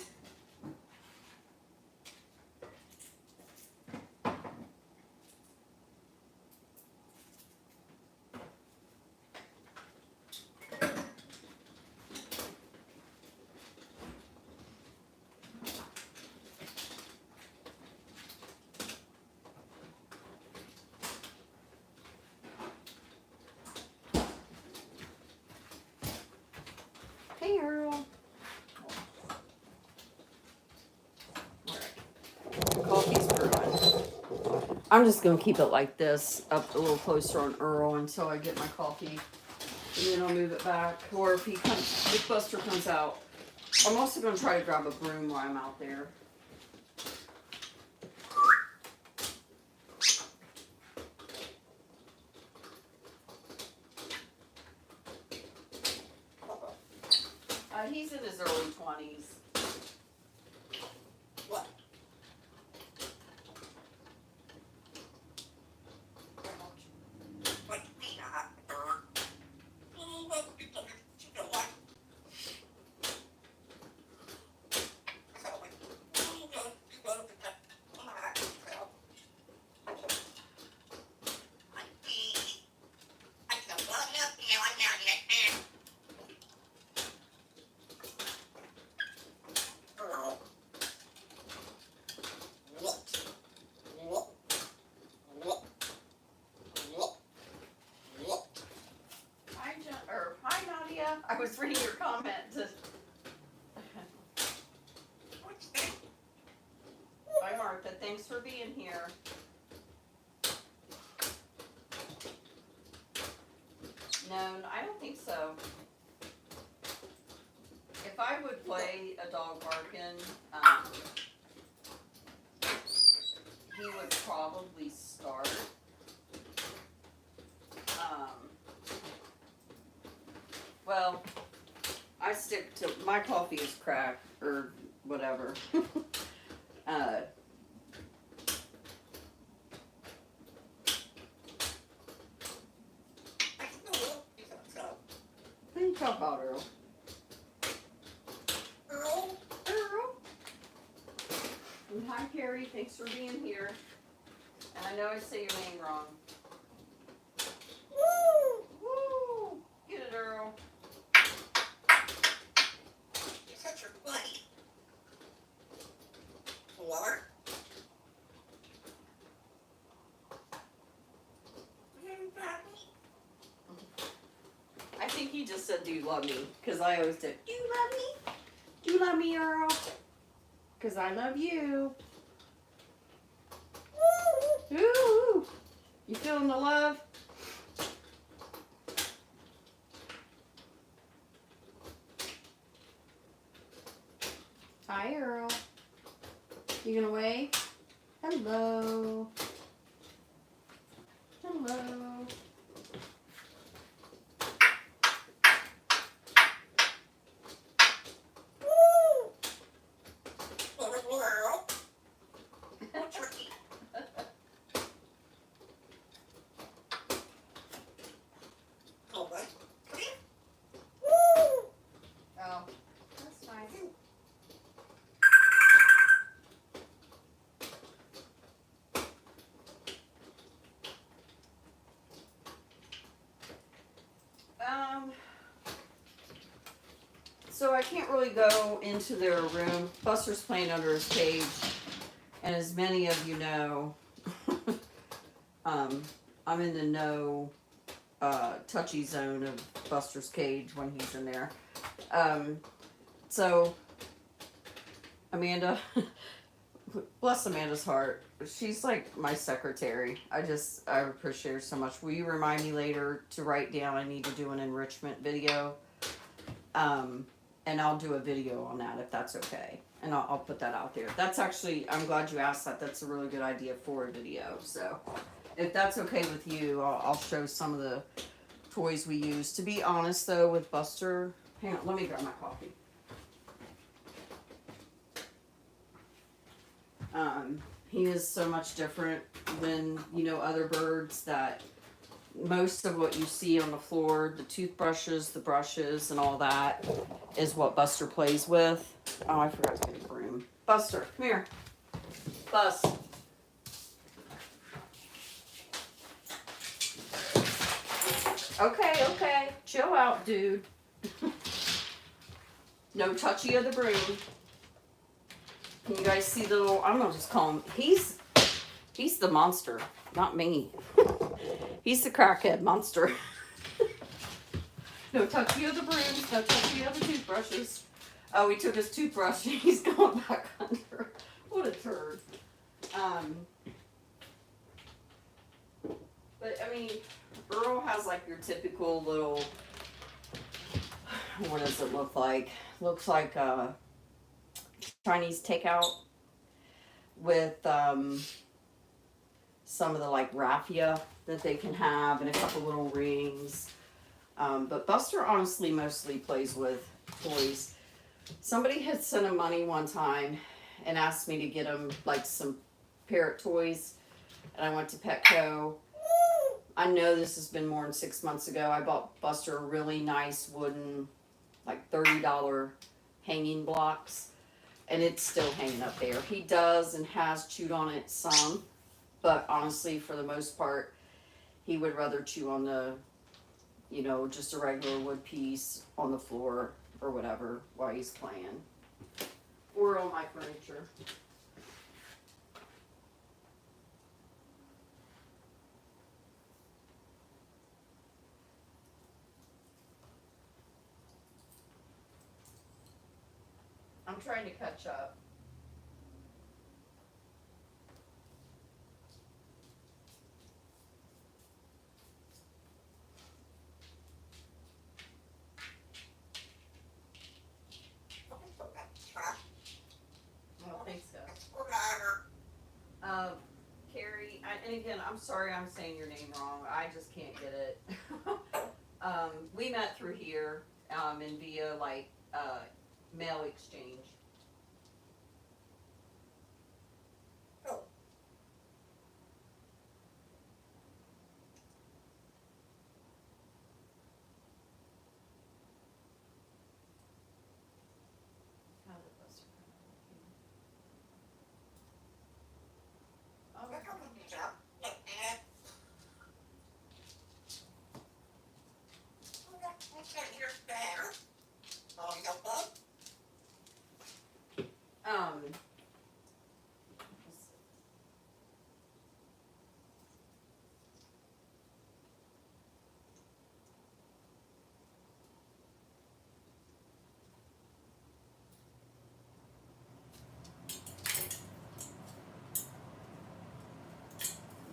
Hey, Earl. Coffee's brewing. I'm just gonna keep it like this, up a little closer on Earl until I get my coffee, and then I'll move it back. Or if Buster comes out, I'm also gonna try to grab a broom while I'm out there. He's in his early 20s. What? Hi, Nadia. I was reading your comment. Hi, Martha. Thanks for being here. No, I don't think so. If I would play a dog barking, he would probably start. Well, I stick to my coffee is cracked or whatever. What are you talking about, Earl? Earl? And hi, Carrie. Thanks for being here. I know I say your name wrong. Woo! Woo! Get it, Earl. You're such a buddy. Lower. I think he just said, "Do you love me?" Because I always did. Do you love me? Do you love me, Earl? Because I love you. Ooh, you feeling the love? Hi, Earl. You gonna wave? Hello. Hello. Oh, that's nice. So I can't really go into their room. Buster's playing under his cage, and as many of you know, I'm in the no touchy zone of Buster's cage when he's in there. So Amanda, bless Amanda's heart, she's like my secretary. I appreciate her so much. Will you remind me later to write down I need to do an enrichment video? And I'll do a video on that if that's okay. And I'll put that out there. That's actually, I'm glad you asked that. That's a really good idea for a video. So if that's okay with you, I'll show some of the toys we use. To be honest though, with Buster, hang on, let me grab my coffee. He is so much different than, other birds that most of what you see on the floor, the toothbrushes, the brushes, and all that is what Buster plays with. Oh, I forgot to get a broom. Buster, come here. Bus. Okay. Chill out, dude. No touchy of the broom. Can you guys see the little, I'm gonna just call him, he's the monster, not me. He's the crackhead monster. No touchy of the brooms, no touchy of the toothbrushes. Oh, he took his toothbrush and he's going back under. What a turd. But I mean, Earl has like your typical little, what does it look like? Looks like Chinese takeout with some of the like raffia that they can have and a couple little rings. But Buster honestly mostly plays with toys. Somebody had sent him money one time and asked me to get him like some parrot toys, and I went to Petco. I know this has been more than 6 months ago. I bought Buster a really nice wooden, like $30 hanging blocks, and it's still hanging up there. He does and has chewed on it some, but honestly, for the most part, he would rather chew on the, just a regular wood piece on the floor or whatever while he's playing. Or on my furniture. I'm trying to catch up. Well, thanks, guys. Carrie, and again, I'm sorry I'm saying your name wrong. I just can't get it. We met through here, and via like mail exchange. Oh. How did Buster come up with you? They're coming to job.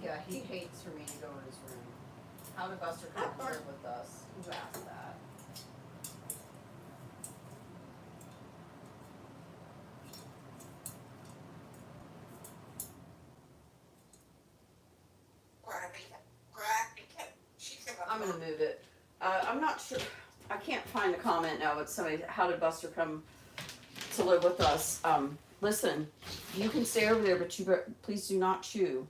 Yeah, he hates for me to go in his room. How did Buster come to live with us? Who asked that? I'm gonna move it. I'm not sure. I can't find a comment now, but somebody, how did Buster come to live with us? Listen, you can stay over there, but please do not chew.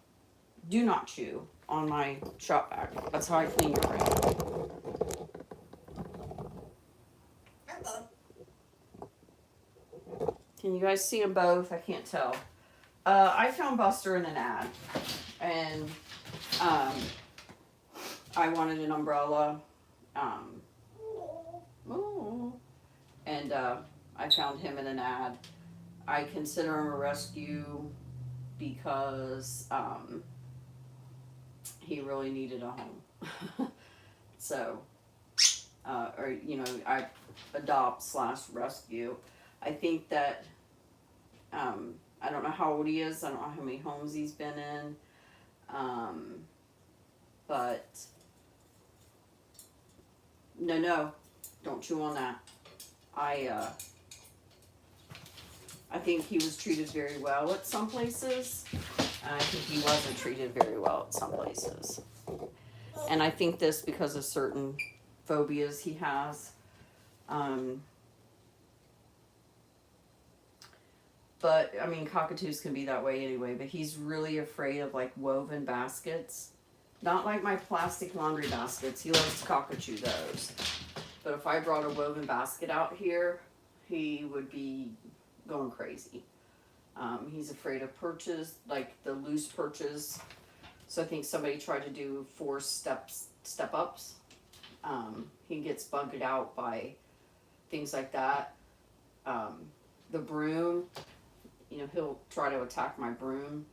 Do not chew on my shop vac. That's how I clean your room. Can you guys see them both? I can't tell. I found Buster in an ad, and I wanted an umbrella. And I found him in an ad. I consider him a rescue because he really needed a home. So, or I adopt/rescue. I think that I don't know how old he is. I don't know how many homes he's been in. But no, don't chew on that. I think he was treated very well at some places, and I think he wasn't treated very well at some places. And I think this because of certain phobias he has. But I mean, cockatoos can be that way anyway. But he's really afraid of like woven baskets. Not like my plastic laundry baskets. He loves to cockatoo those. But if I brought a woven basket out here, he would be going crazy. He's afraid of perches, like the loose perches. So I think somebody tried to do 4 step ups. He gets bugged out by things like that. The broom, he'll try to attack my broom.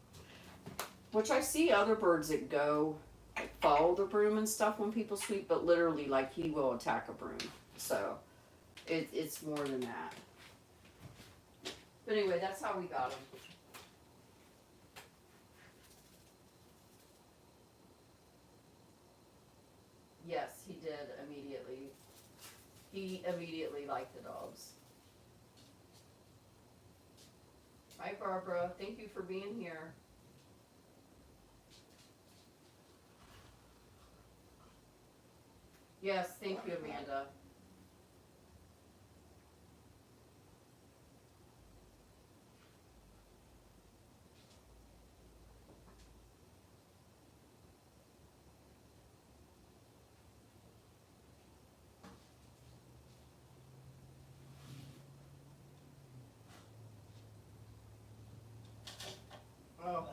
Which I see other birds that go follow the broom and stuff when people sweep, but literally, like, he will attack a broom. So it's more than that. But anyway, that's how we got him. Yes, he did immediately. He immediately liked the dogs. Hi, Barbara. Thank you for being here. Yes, thank you, Amanda. Oh,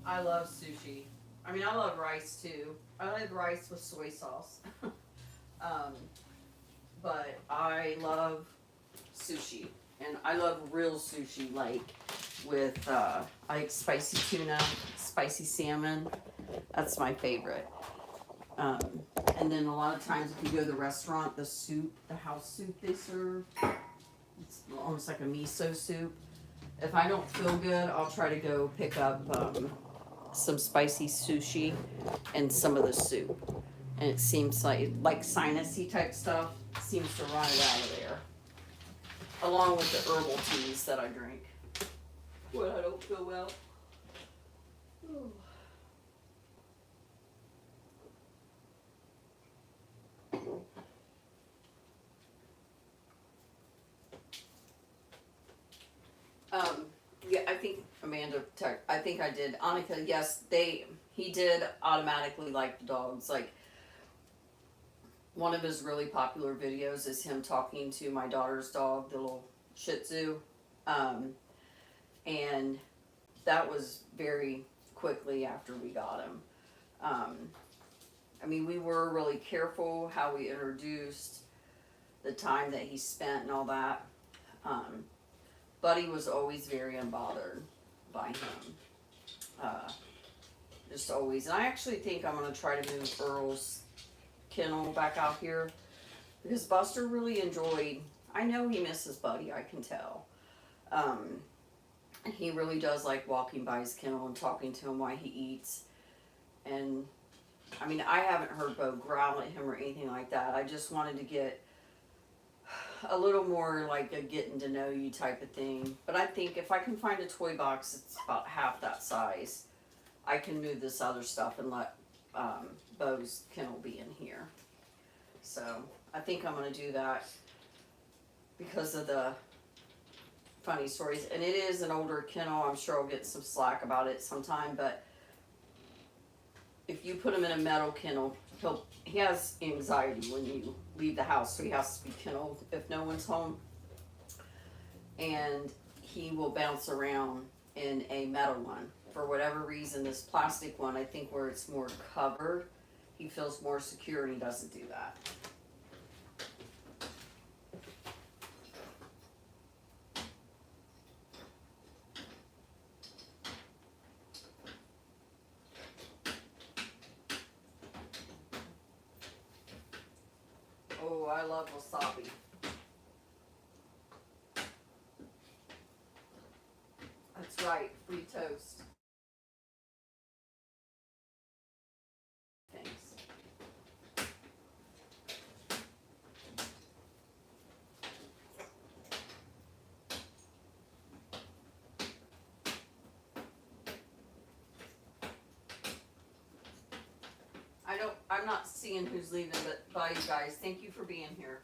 I love sushi. I mean, I love rice too. I like rice with soy sauce. But I love sushi. And I love real sushi, like with, I like spicy tuna, spicy salmon. That's my favorite. And then a lot of times if you go to the restaurant, the soup, the house soup they serve, it's almost like a miso soup. If I don't feel good, I'll try to go pick up some spicy sushi and some of the soup. And it seems like sinusy type stuff seems to run it out of there. Along with the herbal teas that I drink when I don't feel well. Ooh. Yeah, I think Amanda, I think I did. Annika, yes, he did automatically like the dogs. Like, one of his really popular videos is him talking to my daughter's dog, the little Shih Tzu. And that was very quickly after we got him. I mean, we were really careful how we introduced the time that he spent and all that. But Buddy was always very unbothered by him. Just always. And I actually think I'm going to try to move Earl's kennel back out here because Buster really enjoyed, I know he misses Buddy, I can tell. And he really does like walking by his kennel and talking to him while he eats. And I mean, I haven't heard Bo growl at him or anything like that. I just wanted to get a little more like a getting to know you type of thing. But I think if I can find a toy box that's about half that size, I can move this other stuff and let Bo's kennel be in here. So I think I'm going to do that because of the funny stories. And it is an older kennel. I'm sure I'll get some slack about it sometime. But if you put him in a metal kennel, he has anxiety when you leave the house. So he has to be kenneled if no one's home. And he will bounce around in a metal one. For whatever reason, this plastic one, I think where it's more covered, he feels more secure and he doesn't do that. Oh, I love wasabi. That's right, free toast. Thanks. I'm not seeing who's leaving, but bye, you guys. Thank you for being here.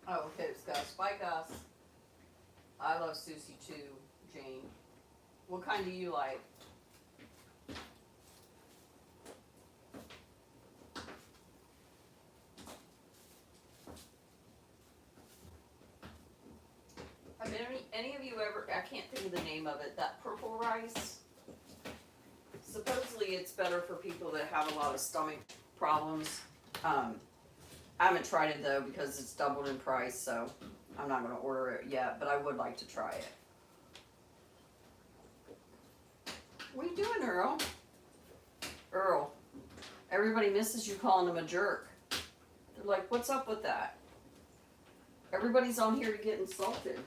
Oh, okay, it's Gus. Bye, Gus. I love Susie too, Jane. What kind do you like? Have any of you ever, I can't think of the name of it, that purple rice? Supposedly it's better for people that have a lot of stomach problems. I haven't tried it though because it's doubled in price, so I'm not going to order it yet, but I would like to try it. What are you doing, Earl? Earl, everybody misses you calling him a jerk. They're like, what's up with that? Everybody's on here to get insulted.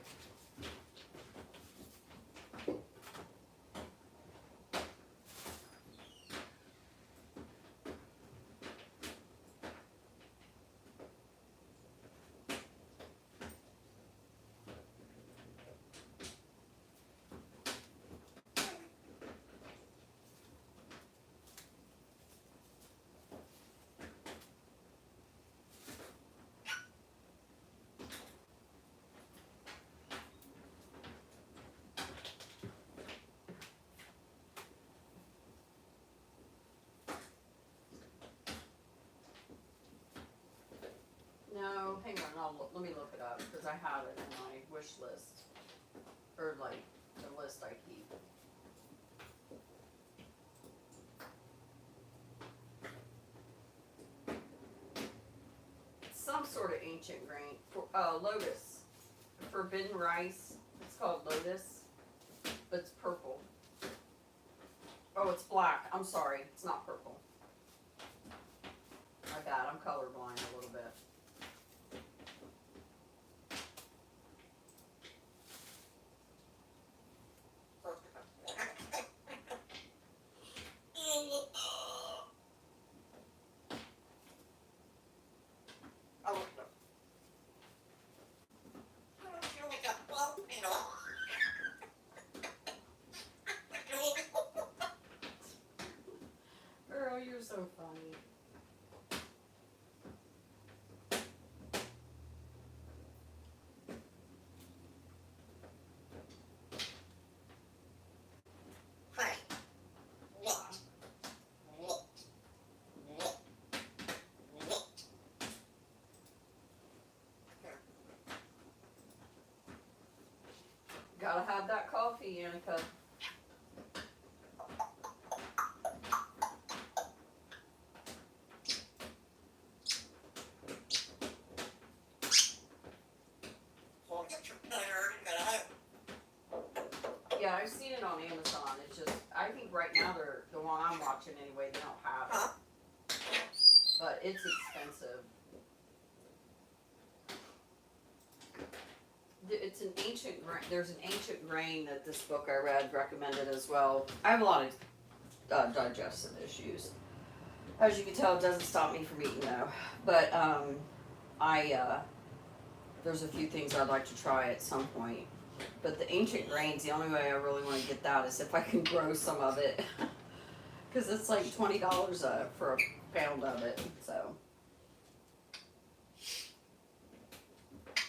No, hang on, let me look it up, because I have it in my wish list, or like, the list I keep. It's some sort of ancient grain, lotus, forbidden rice, it's called lotus, but it's purple. Oh, it's black, I'm sorry, it's not purple. My bad, I'm colorblind a little bit. Earl, you're so funny. coffee, Annika. Well, get your dinner, you gotta Yeah, I've seen it on Amazon. It's just, I think right now they're, the one I'm watching anyway, they don't have it. Huh? But it's expensive. It's an ancient grain. There's an ancient grain that this book I read recommended as well. I have a lot of digestive issues. As you can tell, it doesn't stop me from eating though. But there's a few things I'd like to try at some point. But the ancient grains, the only way I really want to get that is if I can grow some of it, because it's like $20 for a pound of it. So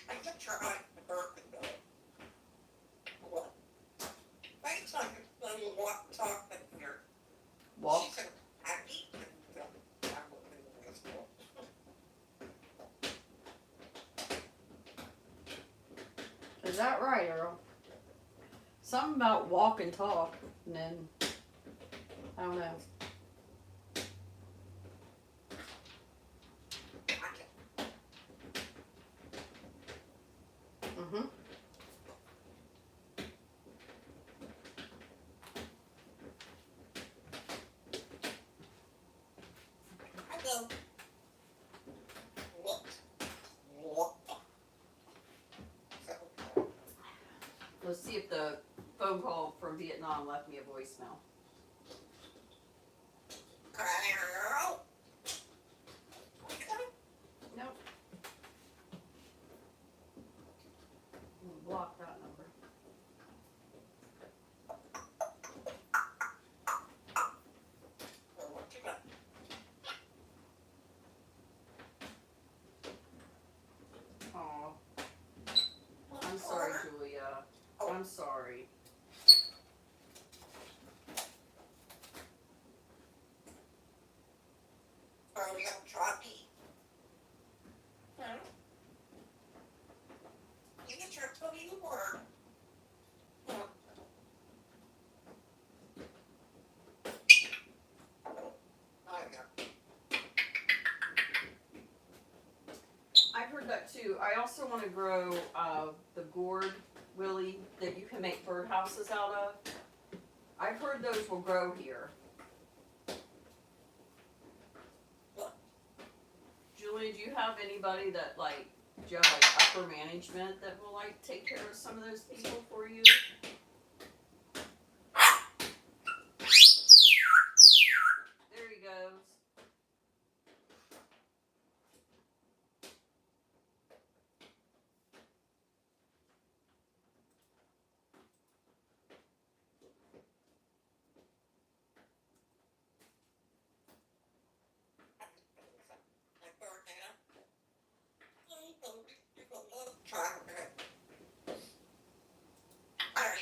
I can try the bourbon though. What? Next time you walk talk in here. walk. She said, I eat it. I will do this. Is that right, Earl? Something about walk and talk, and then I don't know. Mhm. Hello. Look. Look. Let's see if the phone call from Vietnam left me a voicemail. Carl. Nope. We'll block that number. What you got? Aw, I'm sorry, Julia. I'm sorry. Are we gonna try me? Hmm? You get your cookie to work. Hmm. I know. I heard that too. I also want to grow the gourd willy that you can make birdhouses out of. I've heard those will grow here. Julie, do you have anybody that like, do you have like upper management that will like take care of some of those people for you? There he goes. Alright.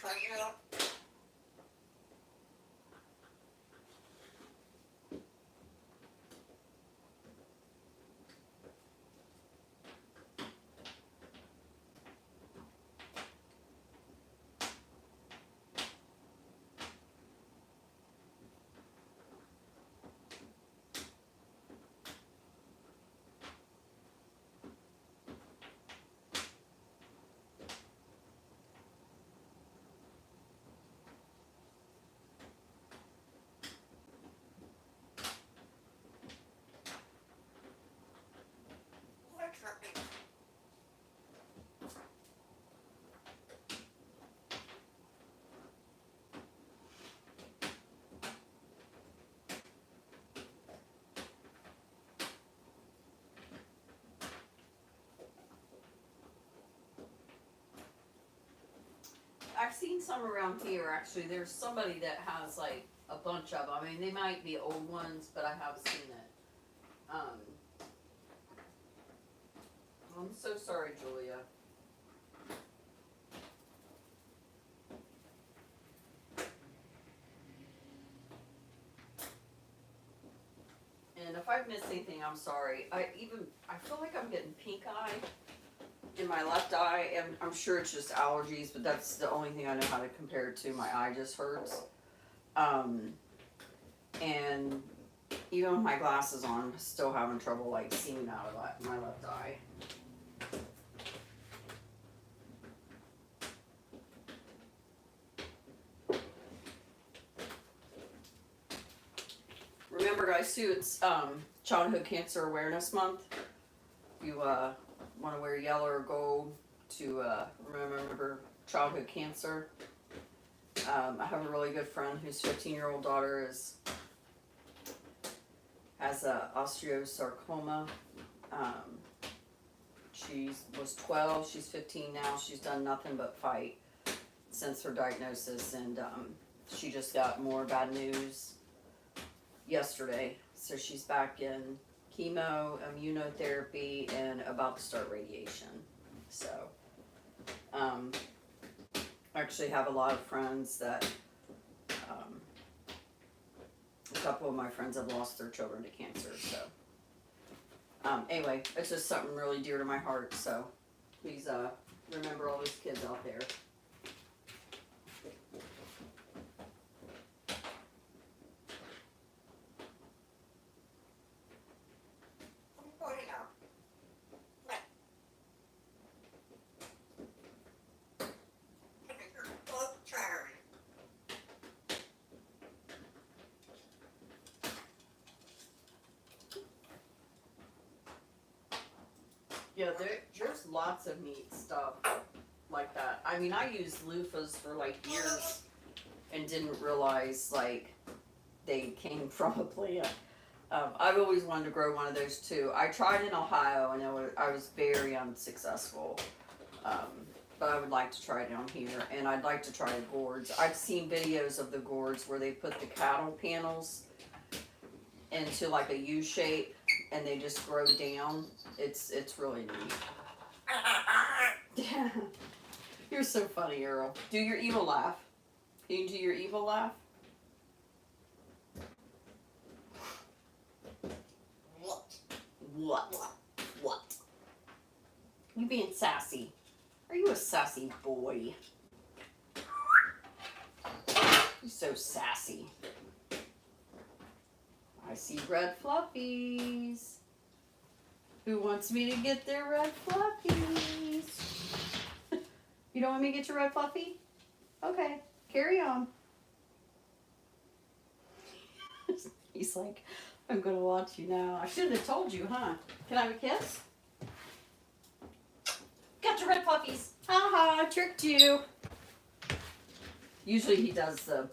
hanging out. I've seen some around here actually. There's somebody that has like a bunch of them. I mean, they might be old ones, but I have seen it. I'm so sorry, Julia. And if I've missed anything, I'm sorry. I feel like I'm getting pink eye in my left eye, and I'm sure it's just allergies, but that's the only thing I know how to compare it to. My eye just hurts. And even with my glasses on, I'm still having trouble like seeing out of my left eye. Remember, guys, too, it's Childhood Cancer Awareness Month. If you want to wear yellow or gold to remember childhood cancer. I have a really good friend whose 15-year-old daughter has a osteosarcoma. She was 12, she's 15 now. She's done nothing but fight since her diagnosis, and she just got more bad news yesterday. So she's back in chemo, immunotherapy, and about to start radiation. So, I actually have a lot of friends that, a couple of my friends have lost their children to cancer, so. Anyway, it's just something really dear to my heart, so please, remember all those kids out there. Yeah, there's lots of neat stuff like that. I mean, I used loofahs for like years and didn't realize like they came from a plant. I've always wanted to grow one of those too. I tried in Ohio and I was very unsuccessful. But I would like to try down here, and I'd like to try the gourds. I've seen videos of the gourds where they put the cattle panels into like a U shape and they just grow down. It's really neat. You're so funny, Earl. Do your evil laugh. Can you do your evil laugh? What? What? You being sassy. Are you a sassy boy? You're so sassy. I see red fluffies. Who wants me to get their red fluffies? You don't want me to get your red fluffy? Okay, carry on. He's like, I'm gonna watch you now. I shouldn't have told you, huh? Can I have a kiss? Got your red fluffies. Ha ha, tricked you. Usually he does the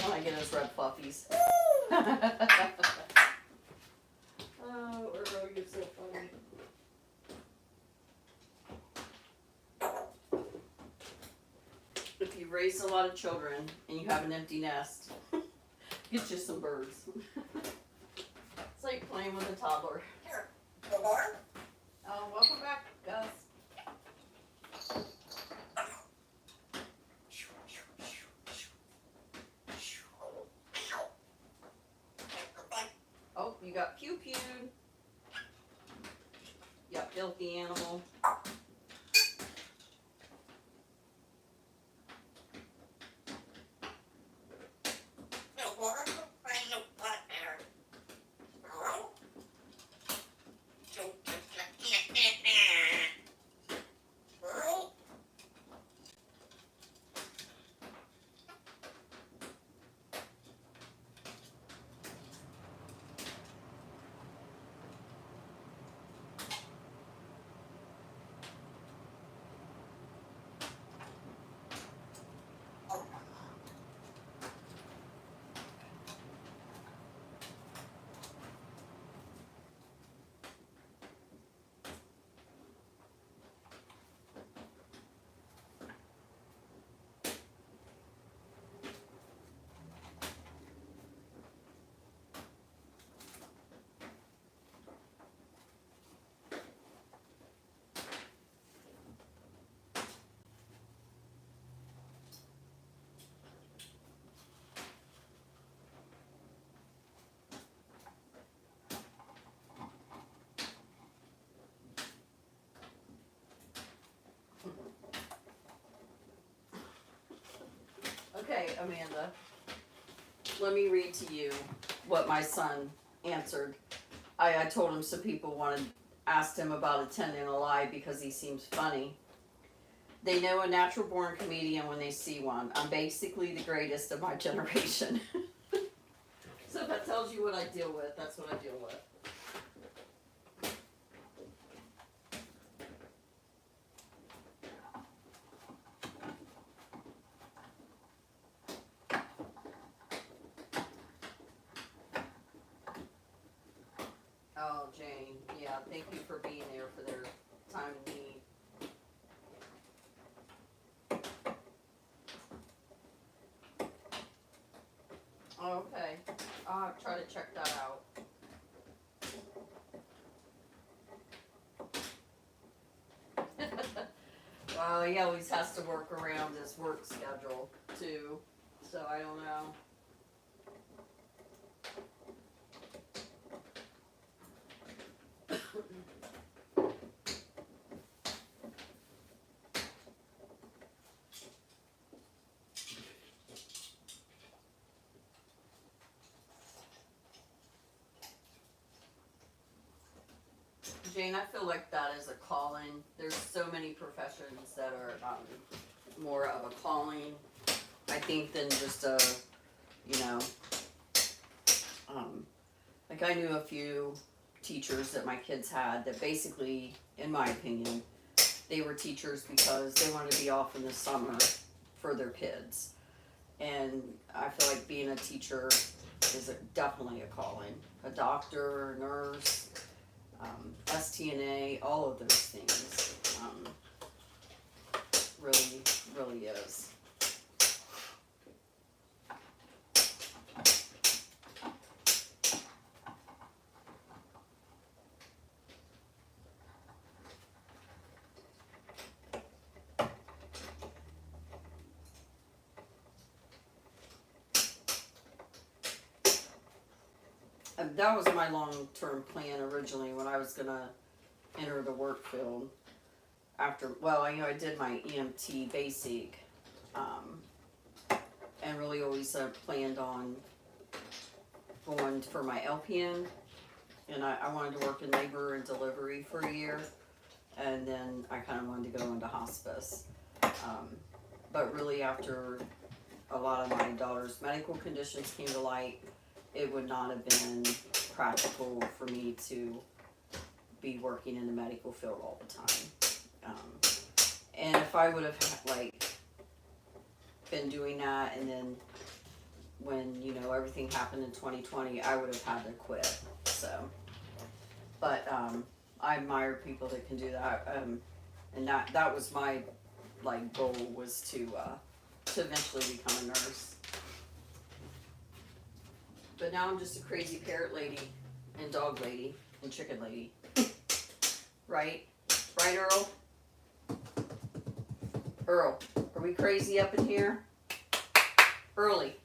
when I get his red fluffies. Oh, Earl, you're so funny. If you raise a lot of children and you have an empty nest, get you some birds. It's like playing with a toddler. Here, the water? Welcome back, Gus. you got pew pew. You filthy animal. The water in the butt there. Earl? Earl? Okay, Amanda, let me read to you what my son answered. I told him some people asked him about attending a live because he seems funny. They know a natural born comedian when they see one. I'm basically the greatest of my generation. So if that tells you what I deal with, that's what I deal with. Oh, Jane, yeah, thank you for being there for their time of need. Okay, I'll try to check that out. Well, he always has to work around his work schedule too, so I don't know. Jane, I feel like that is a calling. There's so many professions that are more of a calling, I think, than just a, you know, like I knew a few teachers that my kids had that basically, in my opinion, they were teachers because they wanted to be off in the summer for their kids. And I feel like being a teacher is definitely a calling. A doctor, a nurse, STNA, all of those things, really, really is. That was my long-term plan originally when I was gonna enter the work field. After, well, I did my EMT basic, and really always planned on going for my LPN, and I wanted to work in labor and delivery for a year, and then I kind of wanted to go into hospice. But really after a lot of my daughter's medical conditions came to light, it would not have been practical for me to be working in the medical field all the time. And if I would have been doing that, and then when everything happened in 2020, I would have had to quit. So, but I admire people that can do that, and that was my goal, was to eventually become a nurse. But now I'm just a crazy parrot lady and dog lady and chicken lady. Right? Right, Earl? Earl, are we crazy up in here? Early.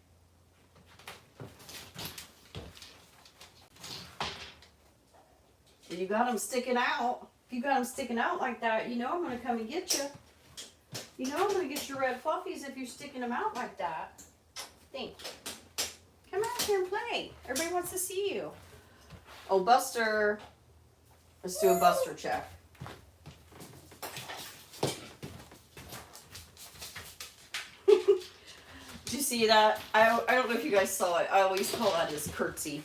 You got them sticking out. If you got them sticking out like that, you know I'm gonna come and get you. You know I'm gonna get your red fluffies if you're sticking them out like that. Think. Come out here and play. Everybody wants to see you. Oh, Buster. Let's do a Buster check. Did you see that? I don't know if you guys saw it. I always call that his curtsy.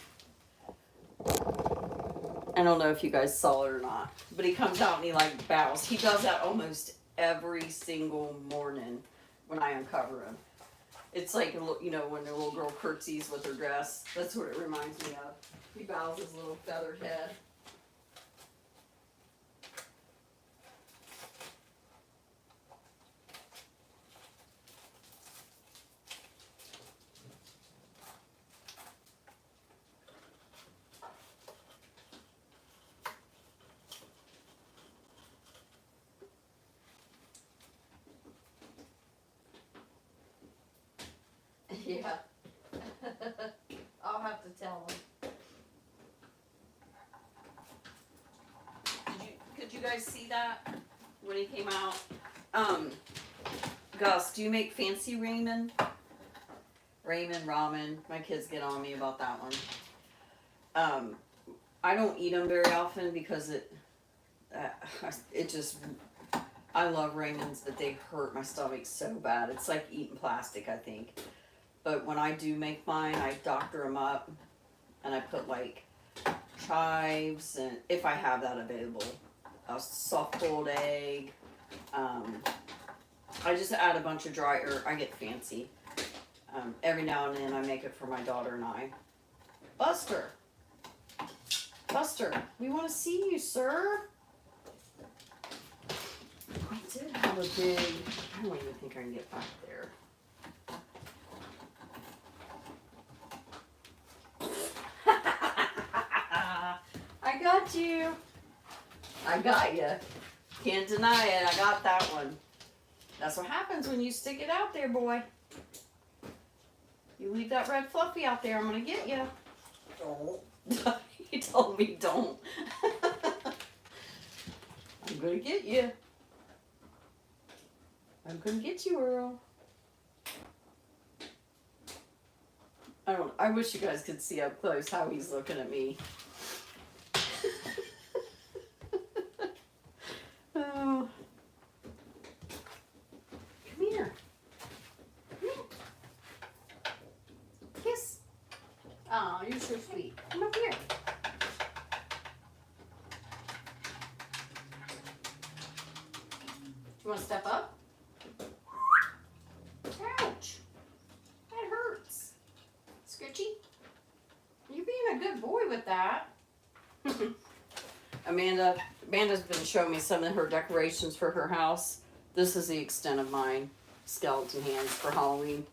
I don't know if you guys saw it or not. But he comes out and he like bows. He does that almost every single morning when I uncover him. It's like, you know, when the little girl curtsies with her dress. That's what it reminds me of. He bows his little feathered head. Yeah. I'll have to tell him. Could you guys see that when he came out? Gus, do you make fancy ramen? Ramen. My kids get on me about that one. I don't eat them very often because it just, I love ramens, but they hurt my stomach so bad. It's like eating plastic, I think. But when I do make mine, I doctor them up, and I put like chives, and if I have that available, a soft-boiled egg. I just add a bunch of I get fancy. Every now and then I make it for my daughter and I. Buster, we want to see you, sir. I did have a big, I don't even think I can get back there. I got you. I got you. Can't deny it. I got that one. That's what happens when you stick it out there, boy. You leave that red fluffy out there, I'm gonna get you. Don't. He told me don't. I'm gonna get you. I'm gonna get you, Earl. I wish you guys could see up close how he's looking at me. Oh. Come here. Kiss. Oh, you're so sweet. Come up here. You want to step up? Ouch. That hurts. Scritchy. You're being a good boy with that. Amanda's been showing me some of her decorations for her house. This is the extent of mine. Skeleton hands for Halloween.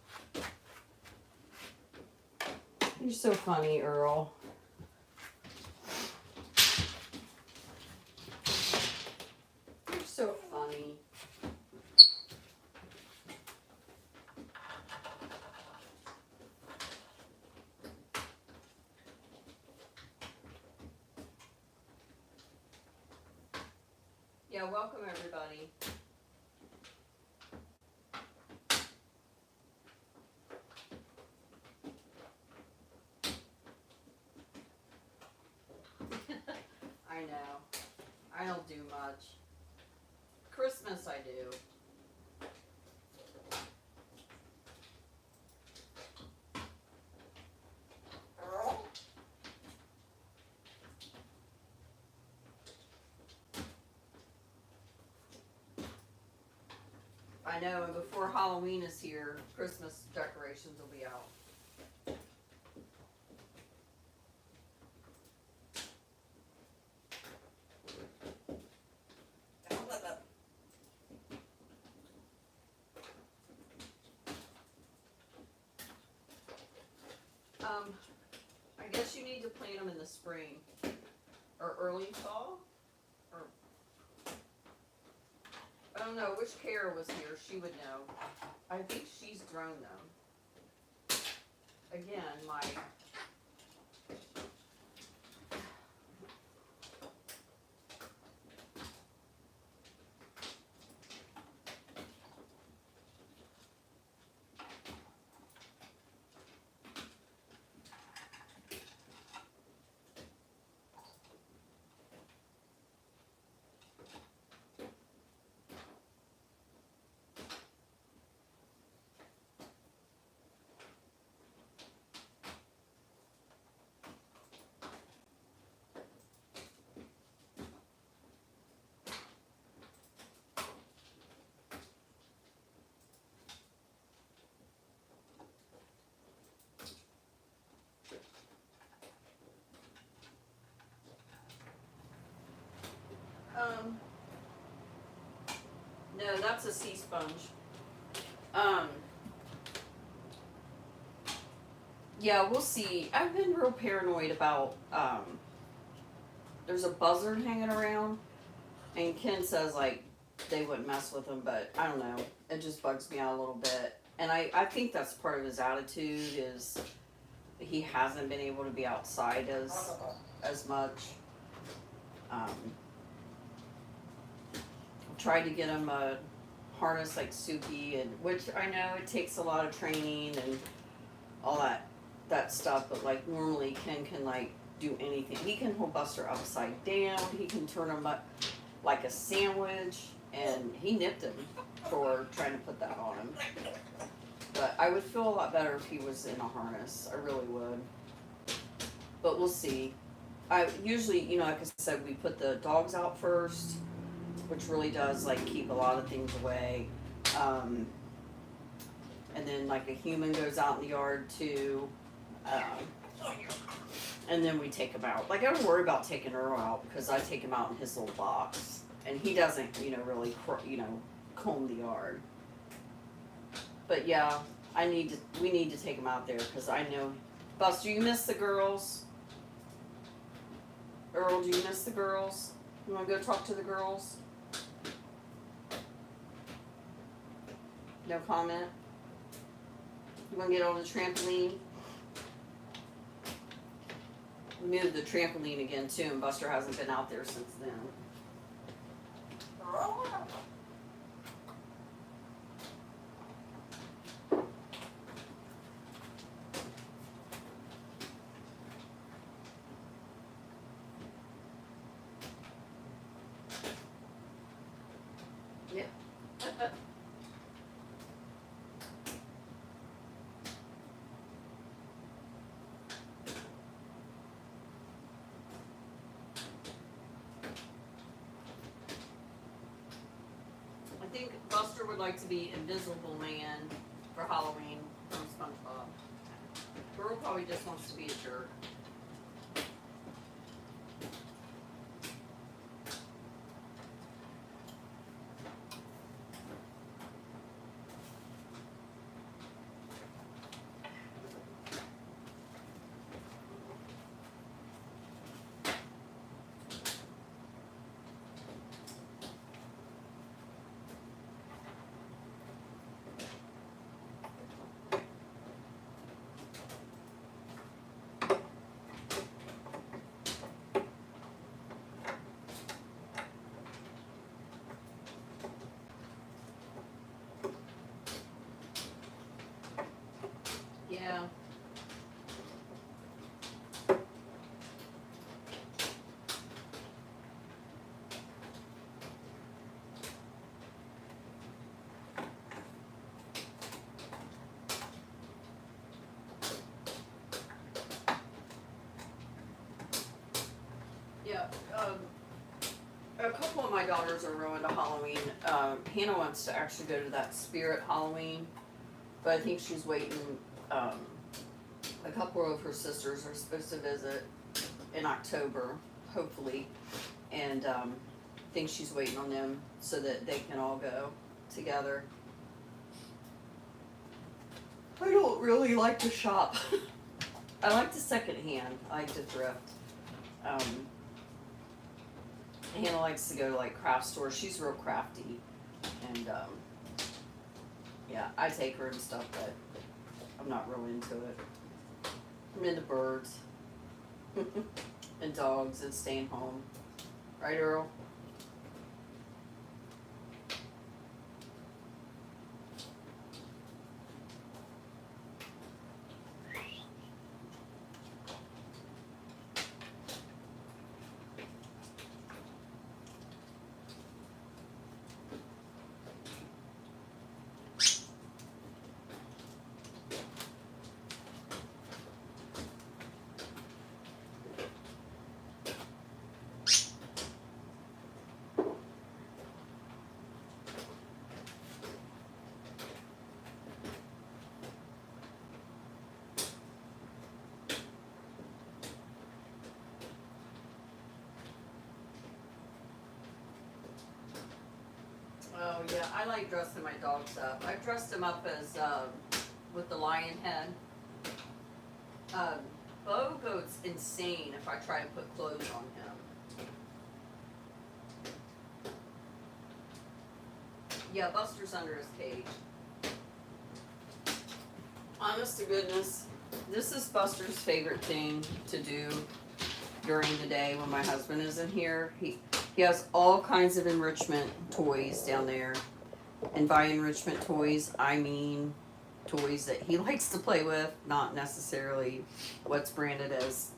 You're so funny, Earl. You're so funny. Yeah, welcome everybody. I know. I don't do much. Christmas I do. Earl? I know, and before Halloween is here, Christmas decorations will be out. Don't let up. I guess you need to plant them in the spring or early fall, or I don't know which Kara was here. She would know. I think she's grown them. Again, that's a sea sponge. Yeah, we'll see. I've been real paranoid about, there's a buzzard hanging around, and Ken says, like, they wouldn't mess with him, but I don't know. It just bugs me out a little bit. And I think that's part of his attitude is he hasn't been able to be outside as much. Tried to get him a harness like Suki, and which I know it takes a lot of training and all that stuff, but like normally Ken can like do anything. He can hold Buster upside down, he can turn him up like a sandwich, and he nipped him for trying to put that on him. But I would feel a lot better if he was in a harness. I really would. But we'll see. I usually, you know, like I said, we put the dogs out first, which really does like keep a lot of things away. And then like a human goes out in the yard too. And then we take him out. Like I don't worry about taking Earl out because I take him out in his little box, and he doesn't, you know, really, you know, comb the yard. But yeah, we need to take him out there because I know, Buster, you miss the girls. Earl, do you miss the girls? You want to go talk to the girls? No comment? You want to get on the trampoline? We moved the trampoline again too, and Buster hasn't been out there since then. Yep. I think Buster would like to be Invisible Man for Halloween from SpongeBob. Earl probably just wants to be a jerk. Yeah. Yeah, a couple of my daughters are really into Halloween. Hannah wants to actually go to that Spirit Halloween, but I think she's waiting. A couple of her sisters are supposed to visit in October, hopefully, and I think she's waiting on them so that they can all go together. I don't really like to shop. I like to secondhand. I like to thrift. Hannah likes to go to like craft stores. She's real crafty, and yeah, I take her and stuff, but I'm not really into it. I'm into birds and dogs and staying home. Right, Earl? yeah, I like dressing my dogs up. I've dressed them up as with the lion head. Bo goes insane if I try to put clothes on him. Yeah, Buster's under his cage. Honest to goodness, this is Buster's favorite thing to do during the day when my husband isn't here. He has all kinds of enrichment toys down there. And by enrichment toys, I mean toys that he likes to play with, not necessarily what's branded as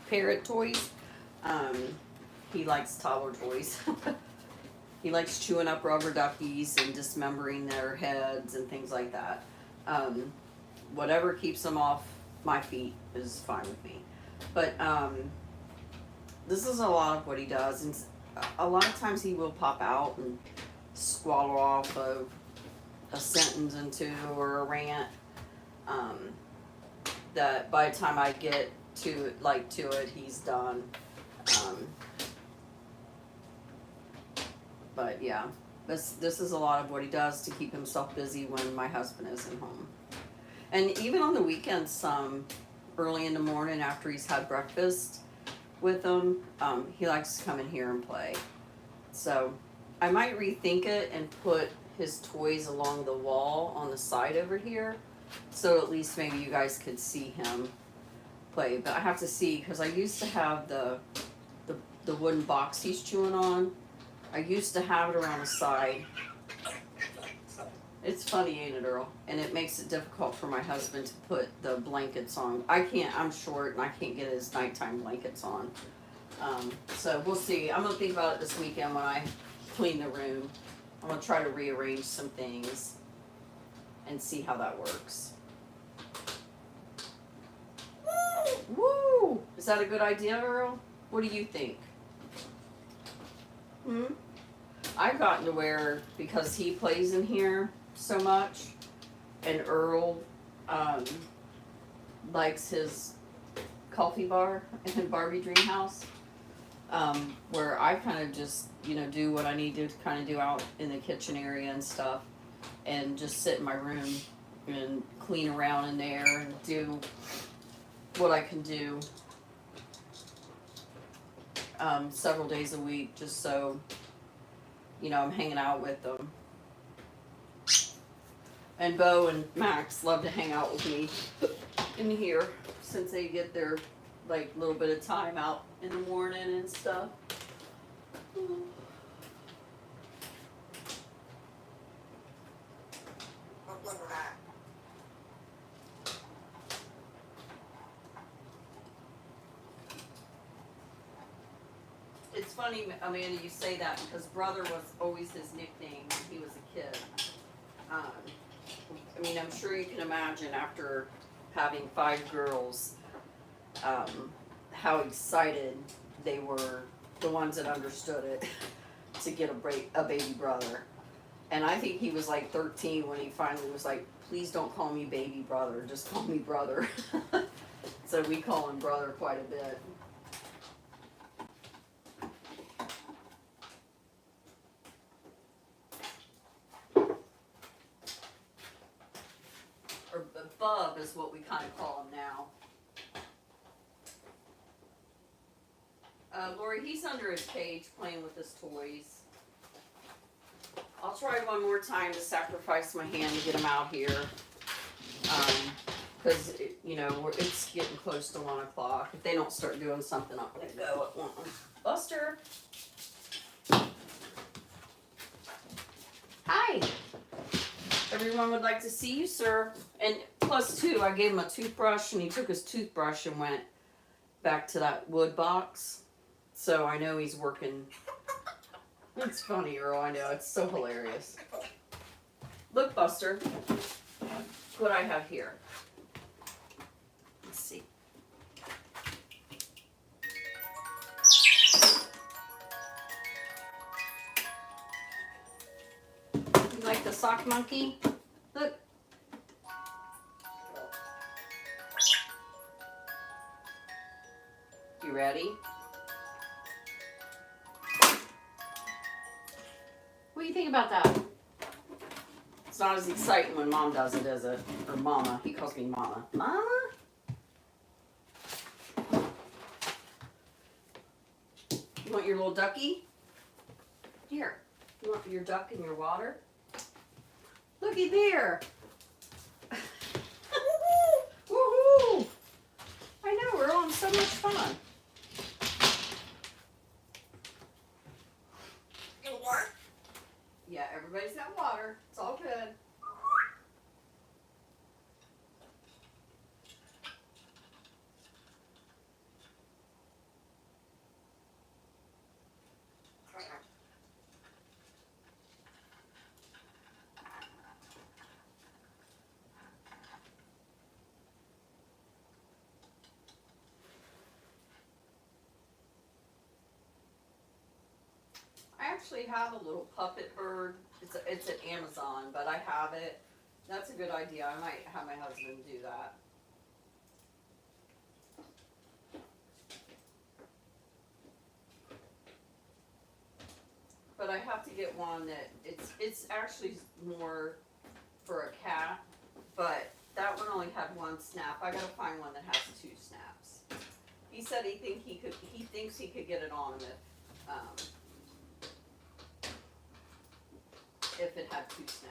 parrot toys. He likes toddler toys. He likes chewing up rubber duckies and dismembering their heads and things like that. Whatever keeps them off my feet is fine with me. But this is a lot of what he does, and a lot of times he will pop out and squalor off a sentence and two or a rant. That by the time I get to it, he's done. But yeah, this is a lot of what he does to keep himself busy when my husband isn't home. And even on the weekends, some early in the morning after he's had breakfast with him, he likes to come in here and play. So I might rethink it and put his toys along the wall on the side over here, so at least maybe you guys could see him play. But I have to see, because I used to have the wooden box he's chewing on. I used to have it around the side. It's funny, ain't it, Earl? And it makes it difficult for my husband to put the blankets on. I can't, I'm short and I can't get his nighttime blankets on. So we'll see. I'm gonna think about it this weekend when I clean the room. I'm gonna try to rearrange some things and see how that works. Woo! Is that a good idea, Earl? What do you think? I've gotten to where, because he plays in here so much, and Earl likes his coffee bar in Barbie Dream House, where I kind of just, do what I need to kind of do out in the kitchen area and stuff, and just sit in my room and clean around in there and do what I can do several days a week, just so I'm hanging out with them. And Bo and Max love to hang out with me in here since they get their little bit of time out in the morning and stuff. It's funny, Amanda, you say that, because brother was always his nickname when he was a kid. I'm sure you can imagine after having 5 girls, how excited they were, the ones that understood it, to get a baby brother. And I think he was 13 when he finally was like, please don't call me baby brother, just call me brother. So we call him brother quite a bit. Or Bub is what we kind of call him now. Lori, he's under his cage playing with his toys. I'll try one more time to sacrifice my hand to get him out here. Because, it's getting close to 1 o'clock. If they don't start doing something, I'm going to go at 1. Buster! Hi! Everyone would like to see you, sir. And plus 2, I gave him a toothbrush, and he took his toothbrush and went back to that wood box. So I know he's working. It's funny, Earl, I know. It's so hilarious. Look, Buster, what I have here. Let's see. You like the sock monkey? Look. You ready? What do you think about that? It's not as exciting when Mom does it, is it? Or Mama. He calls me Mama. Mama? You want your little ducky? Here. You want your duck in your water? Looky there. Woohoo! I know, we're having so much fun. You what? Yeah, everybody's got water. It's all good. I actually have a little puppet bird. It's at Amazon, but I have it. That's a good idea. I might have my husband do that. But I have to get one that it's actually more for a cat, but that one only had one snap. I gotta find one that has 2 snaps. He said he thinks he could get it on if it had 2 snaps.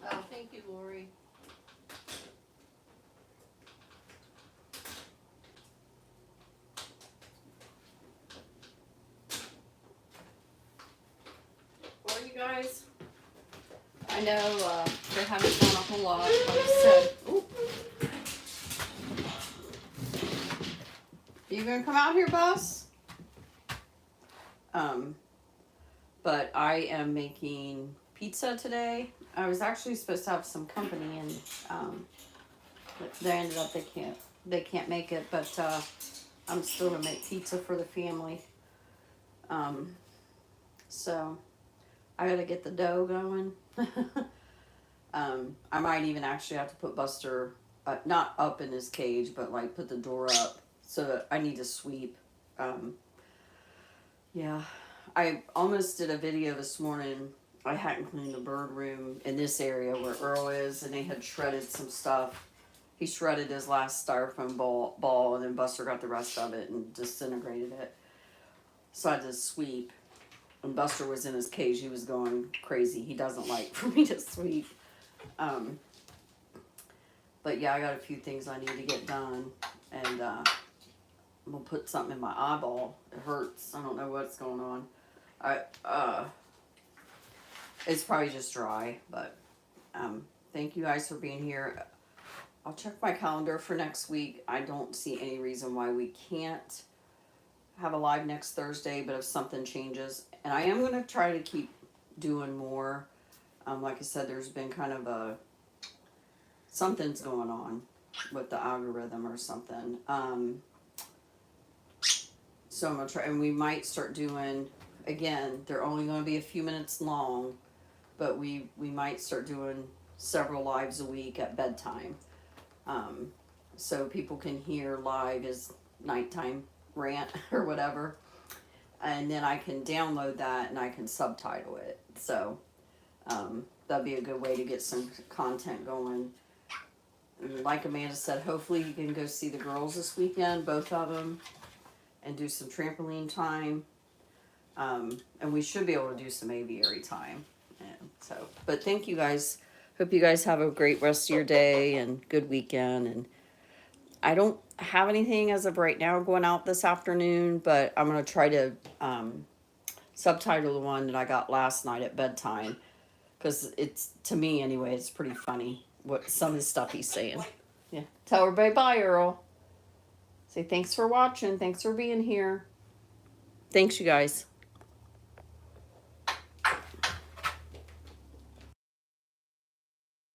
Oh, thank you, Lori. Well, you guys, I know there haven't done a whole lot, like I said. Ooh. You gonna come out here, Bus? But I am making pizza today. I was actually supposed to have some company, and they ended up they can't make it. But I'm still gonna make pizza for the family. So I gotta get the dough going. I might even actually have to put Buster, not up in his cage, but like put the door up. So that I need to sweep. Yeah, I almost did a video this morning. I hadn't cleaned the bird room in this area where Earl is, and they had shredded some stuff. He shredded his last styrofoam ball, and then Buster got the rest of it and disintegrated it. So I had to sweep. When Buster was in his cage, he was going crazy. He doesn't like for me to sweep. But yeah, I got a few things I need to get done, and I'm gonna put something in my eyeball. It hurts. I don't know what's going on. It's probably just dry, but thank you guys for being here. I'll check my calendar for next week. I don't see any reason why we can't have a live next Thursday, but if something changes, and I am going to try to keep doing more. Like I said, there's been kind of something's going on with the algorithm or something. So I'm going to try, and we might start doing, again, they're only going to be a few minutes long, but we might start doing several lives a week at bedtime. So people can hear live as nighttime rant or whatever. And then I can download that and I can subtitle it. So that'd be a good way to get some content going. And like Amanda said, hopefully you can go see the girls this weekend, both of them, and do some trampoline time. And we should be able to do some aviary time. And so, but thank you guys. Hope you guys have a great rest of your day and good weekend. And I don't have anything as of right now going out this afternoon, but I'm going to try to subtitle the one that I got last night at bedtime. Because it's, to me anyway, it's pretty funny what some of the stuff he's saying. Yeah. Tell everybody bye, Earl. Say thanks for watching. Thanks for being here. Thanks, you guys.